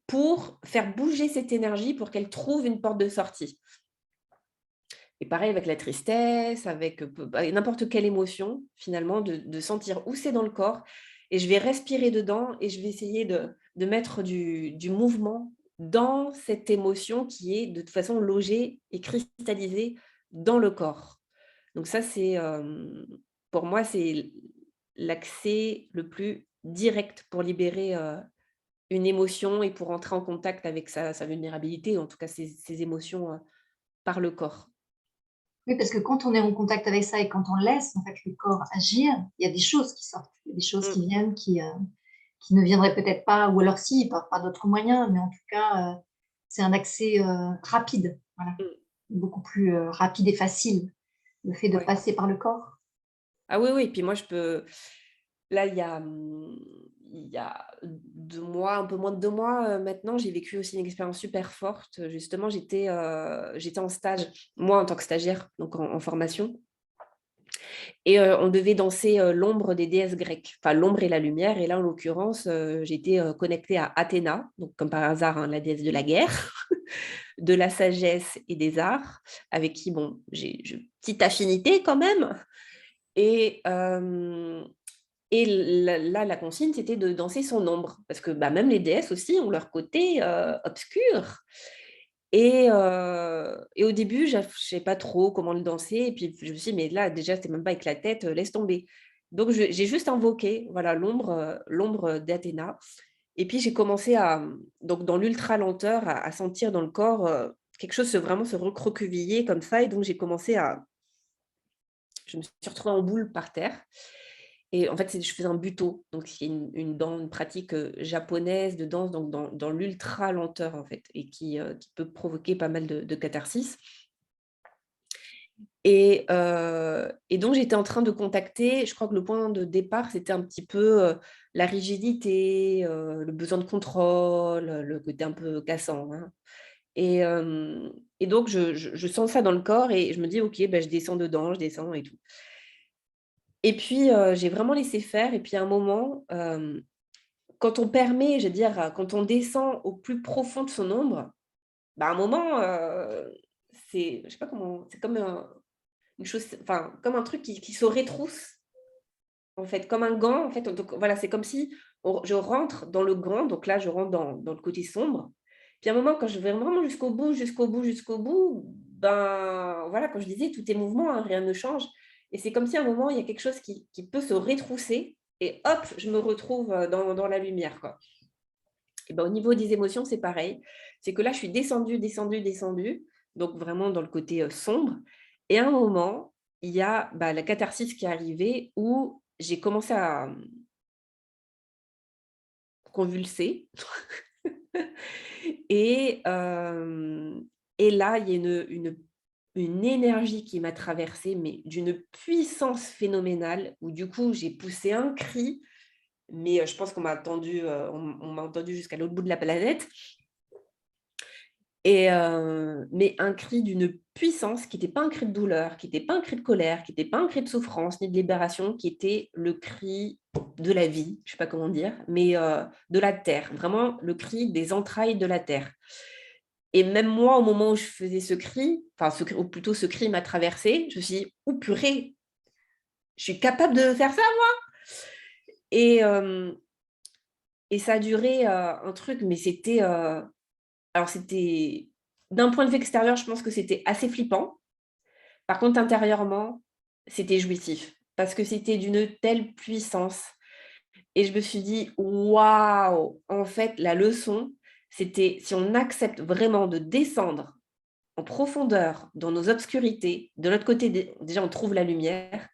pour faire bouger cette énergie pour qu'elle trouve une porte de sortie. Et pareil avec la tristesse, avec, n'importe quelle émotion finalement, de sentir où c'est dans le corps et je vais respirer dedans et je vais essayer de mettre du mouvement dans cette émotion qui est de toute façon logée et cristallisée dans le corps. Donc ça, c'est, pour moi, c'est l'accès le plus direct pour libérer, une émotion et pour entrer en contact avec sa vulnérabilité, en tout cas ses émotions, par le corps. Oui, parce que quand on est en contact avec ça et quand on laisse en fait le corps agir, il y a des choses qui sortent, il y a des choses Mmh, qui viennent qui ne viendraient peut-être pas ou alors si, par d'autres moyens, mais en tout cas, c'est un accès, rapide, voilà, mmh, beaucoup plus, rapide et facile, le fait de ouais. passer par le corps. Ah oui, oui, puis moi je peux là, il y a 2 mois, un peu moins de 2 mois, maintenant, j'ai vécu aussi une expérience super forte. Justement, j'étais en stage, moi en tant que stagiaire, donc en formation et on devait danser, l'ombre des déesses grecques, enfin l'ombre et la lumière et là, en l'occurrence, j'étais, connectée à Athéna, donc comme par hasard, hein, la déesse de la guerre, de la sagesse et des arts, avec qui bon, j'ai une petite affinité quand même et hem et là, la consigne, c'était de danser son ombre parce que, bah, même les déesses aussi ont leur côté, obscur et au début, je savais pas trop comment le danser et puis je me suis dit: «Mais là, déjà, tu même pas avec la tête, laisse tomber». Donc j'ai juste invoqué, voilà, l'ombre d'Athéna et puis j'ai commencé à, donc dans l'ultra lenteur, à sentir dans le corps, quelque chose vraiment se recroqueviller comme ça et donc j'ai commencé à je me suis retrouvée en boule par terre et en fait, je faisais un Buto, donc c'est une pratique, japonaise de danse, donc dans l'ultra lenteur, en fait et qui peut provoquer pas mal de catharsis et donc j'étais en train de contacter je crois que le point de départ, c'était un petit peu, la rigidité, le besoin de contrôle, le côté un peu cassant, hein et donc je sens ça dans le corps et je me dis: «OK, bah, je descends dedans, je descends et tout». Et puis, j'ai vraiment laissé faire et puis à un moment, quand on permet, je veux dire, quand on descend au plus profond de son ombre, bah, à un moment, c'est je sais pas comment c'est comme une chose enfin, comme un truc qui se retrousse, en fait, comme un gant, en fait. Donc voilà, c'est comme si je rentre dans le gant, donc là, je rentre dans le côté sombre. Puis à un moment, quand je vais vraiment jusqu'au bout, jusqu'au bout, jusqu'au bout, ben, voilà, comme je disais, tout est mouvement, hein, rien ne change et c'est comme si à un moment, il y a quelque chose qui peut se retrousser et hop, je me retrouve, dans la lumière, quoi. Et ben, au niveau des émotions, c'est pareil. C'est que là, je suis descendue, descendue, descendue, donc vraiment dans le côté, sombre et à un moment, il y a, bah, la catharsis qui est arrivée où j'ai commencé à, convulser et hem et là, il y a une énergie qui m'a traversée, mais d'une puissance phénoménale où du coup, j'ai poussé un cri, mais je pense qu'on m'a entendu, on m'a entendu jusqu'à l'autre bout de la planète. Mais un cri d'une puissance qui n'était pas un cri de douleur, qui n'était pas un cri de colère, qui n'était pas un cri de souffrance ni de libération, qui était le cri de la vie, je ne sais pas comment dire, mais de la terre, vraiment le cri des entrailles de la terre. Et même moi, au moment où je faisais ce cri, enfin ce cri ou plutôt ce cri m'a traversée, je me suis dit: «Oh purée, je suis capable de faire ça moi!» et hem et ça a duré, un truc, mais c'était, alors c'était d'un point de vue extérieur, je pense que c'était assez flippant. Par contre, intérieurement, c'était jouissif parce que c'était d'une telle puissance et je me suis dit: «Waouh!» En fait, la leçon, c'était si on accepte vraiment de descendre en profondeur dans nos obscurités, de l'autre côté déjà on trouve la lumière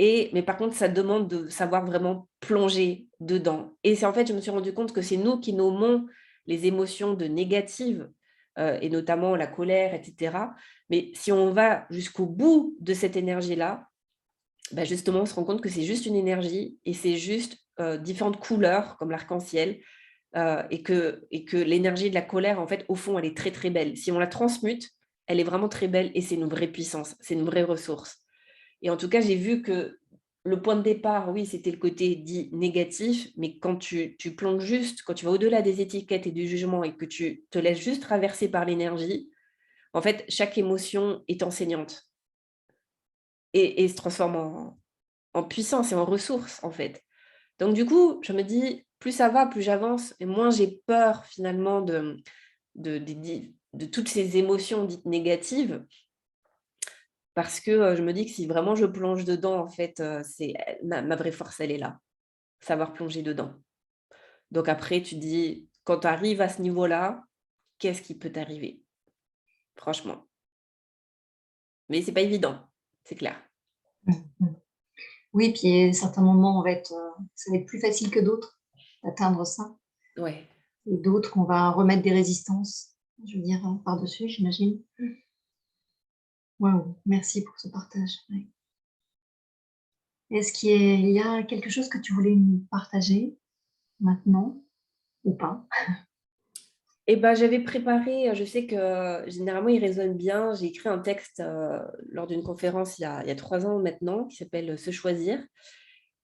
mais par contre ça demande de savoir vraiment plonger dedans et c'est en fait, je me suis rendu compte que c'est nous qui nommons les émotions de négatives, et notamment la colère et cetera. Mais si on va jusqu'au bout de cette énergie-là, bah, justement on se rend compte que c'est juste une énergie et c'est juste, différentes couleurs comme l'arc-en-ciel, et que l'énergie de la colère en fait au fond elle est très, très belle. Si on la transmute, elle est vraiment très belle et c'est une vraie puissance, c'est une vraie ressource. Et en tout cas, j'ai vu que le point de départ, oui, c'était le côté dit négatif, mais quand tu plonges juste, quand tu vas au-delà des étiquettes et du jugement et que tu te laisses juste traverser par l'énergie, en fait, chaque émotion est enseignante et se transforme en puissance et en ressource, en fait. Donc du coup, je me dis: «Plus ça va, plus j'avance et moins j'ai peur finalement de toutes ces émotions dites négatives». Parce que, je me dis que si vraiment je plonge dedans, en fait, c'est ma vraie force, elle est là, savoir plonger dedans. Donc après, tu te dis: «Quand tu arrives à ce niveau-là, qu'est-ce qui peut t'arriver?» Franchement. Mais c'est pas évident, c'est clair. Mmh mh. Oui, puis à certains moments, ça va être plus facile que d'autres d'atteindre ça Ouais. et d'autres, on va remettre des résistances, je veux dire, par-dessus, j'imagine. Waouh, merci pour ce partage, ouais. Il y a quelque chose que tu voulais nous partager maintenant ou pas? Et ben, j'avais préparé, je sais que généralement il résonne bien. J'ai écrit un texte, lors d'une conférence il y a 3 ans maintenant qui s'appelle, «Se choisir»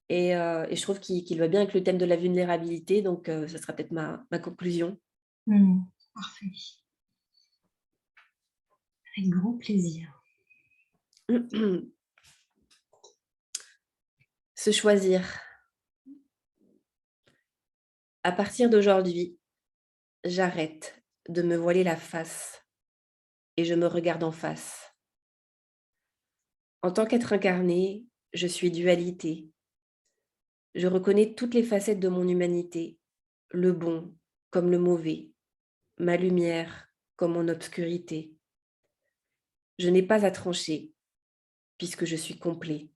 et je trouve qu'il va bien avec le thème de la vulnérabilité donc ça sera peut-être ma conclusion. Mmh, parfait, avec grand plaisir. Se choisir. À partir d'aujourd'hui, j'arrête de me voiler la face et je me regarde en face. En tant qu'être incarné, je suis dualité. Je reconnais toutes les facettes de mon humanité, le bon comme le mauvais, ma lumière comme mon obscurité. Je n'ai pas à trancher puisque je suis complet.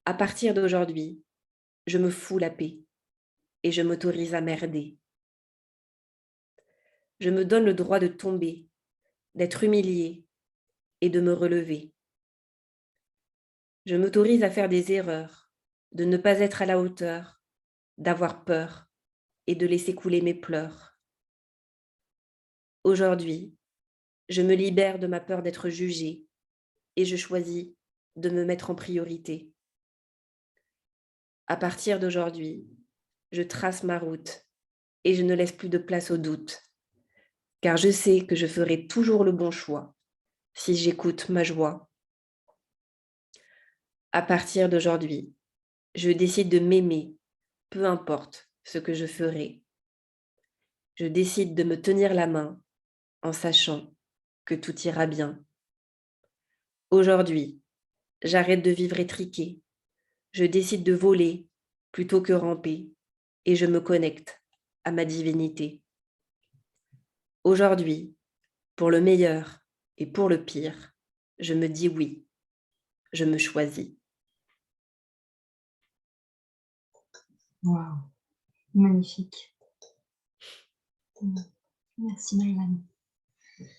À partir d'aujourd'hui, je me fous la paix et je m'autorise à merder. Je me donne le droit de tomber, d'être humilié et de me relever. Je m'autorise à faire des erreurs, de ne pas être à la hauteur, d'avoir peur et de laisser couler mes pleurs. Aujourd'hui, je me libère de ma peur d'être jugée et je choisis de me mettre en priorité. À partir d'aujourd'hui, je trace ma route et je ne laisse plus de place au doute, car je sais que je ferai toujours le bon choix si j'écoute ma joie. À partir d'aujourd'hui, je décide de m'aimer, peu importe ce que je ferai. Je décide de me tenir la main en sachant que tout ira bien. Aujourd'hui, j'arrête de vivre étriquée. Je décide de voler plutôt que ramper et je me connecte à ma divinité. Aujourd'hui, pour le meilleur et pour le pire, je me dis oui, je me choisis. Waouh, magnifique. Mmh. Merci Maëlan. Merci.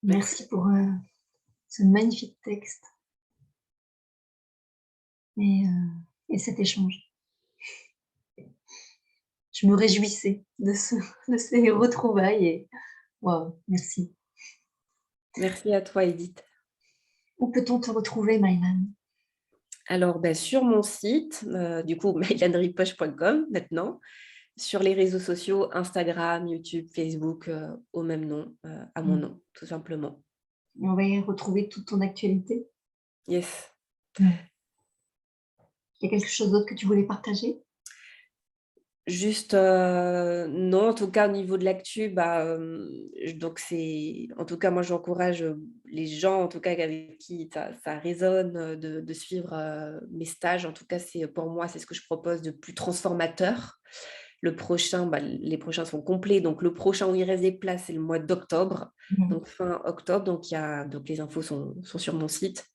Merci pour, ce magnifique texte et et cet échange. Je me réjouissais de ces retrouvailles et waouh, merci. Merci à toi, Edith. Où peut-on te retrouver Maëlan? Alors, sur mon site, du coup, maëlanripoche.com maintenant, sur les réseaux sociaux, Instagram, YouTube, Facebook, au même nom, à mon Mmh. nom, tout simplement. On va y retrouver toute ton actualité. Yes. Mmh. Il y a quelque chose d'autre que tu voulais partager? Juste, non, en tout cas, au niveau de l'actu, donc c'est en tout cas, moi, j'encourage, les gens, en tout cas, avec qui ça résonne, de suivre, mes stages. En tout cas, c'est pour moi, c'est ce que je propose de plus transformateur. Le prochain, les prochains sont complets, donc le prochain où il reste des places, c'est le mois d'octobre, Mmh. donc fin octobre, donc les infos sont sur mon site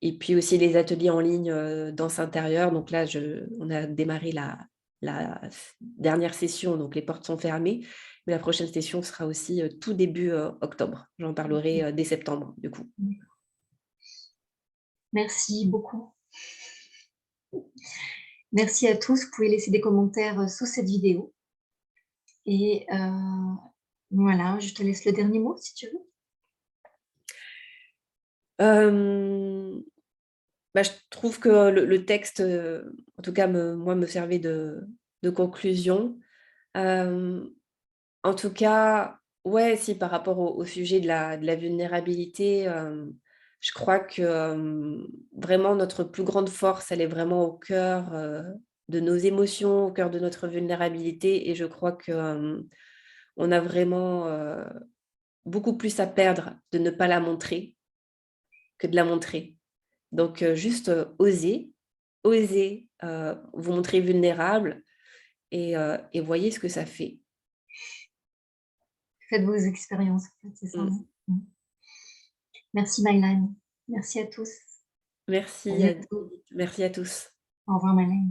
et puis aussi les ateliers en ligne, danse intérieure, donc là, on a démarré la dernière session, donc les portes sont fermées, mais la prochaine session sera aussi, tout début, octobre. J'en parlerai, dès septembre, du coup. Mmh. Merci beaucoup. Merci à tous. Vous pouvez laisser des commentaires, sous cette vidéo et voilà, je te laisse le dernier mot si tu veux. Hem, je trouve que le texte, en tout cas me servait de conclusion. Hem, En tout cas, ouais, si par rapport au sujet de la vulnérabilité, je crois que, vraiment notre plus grande force, elle est vraiment au cœur, de nos émotions, au cœur de notre vulnérabilité et je crois que, on a vraiment, beaucoup plus à perdre de ne pas la montrer que de la montrer. Donc, juste, oser, vous montrer vulnérable et voyez ce que ça fait. Faites vos expériences en fait, c'est ça, Mmh. non? Mmh. Merci Mylan. Merci à tous. À Merci à bientôt. Merci à tous. Au revoir Mylan.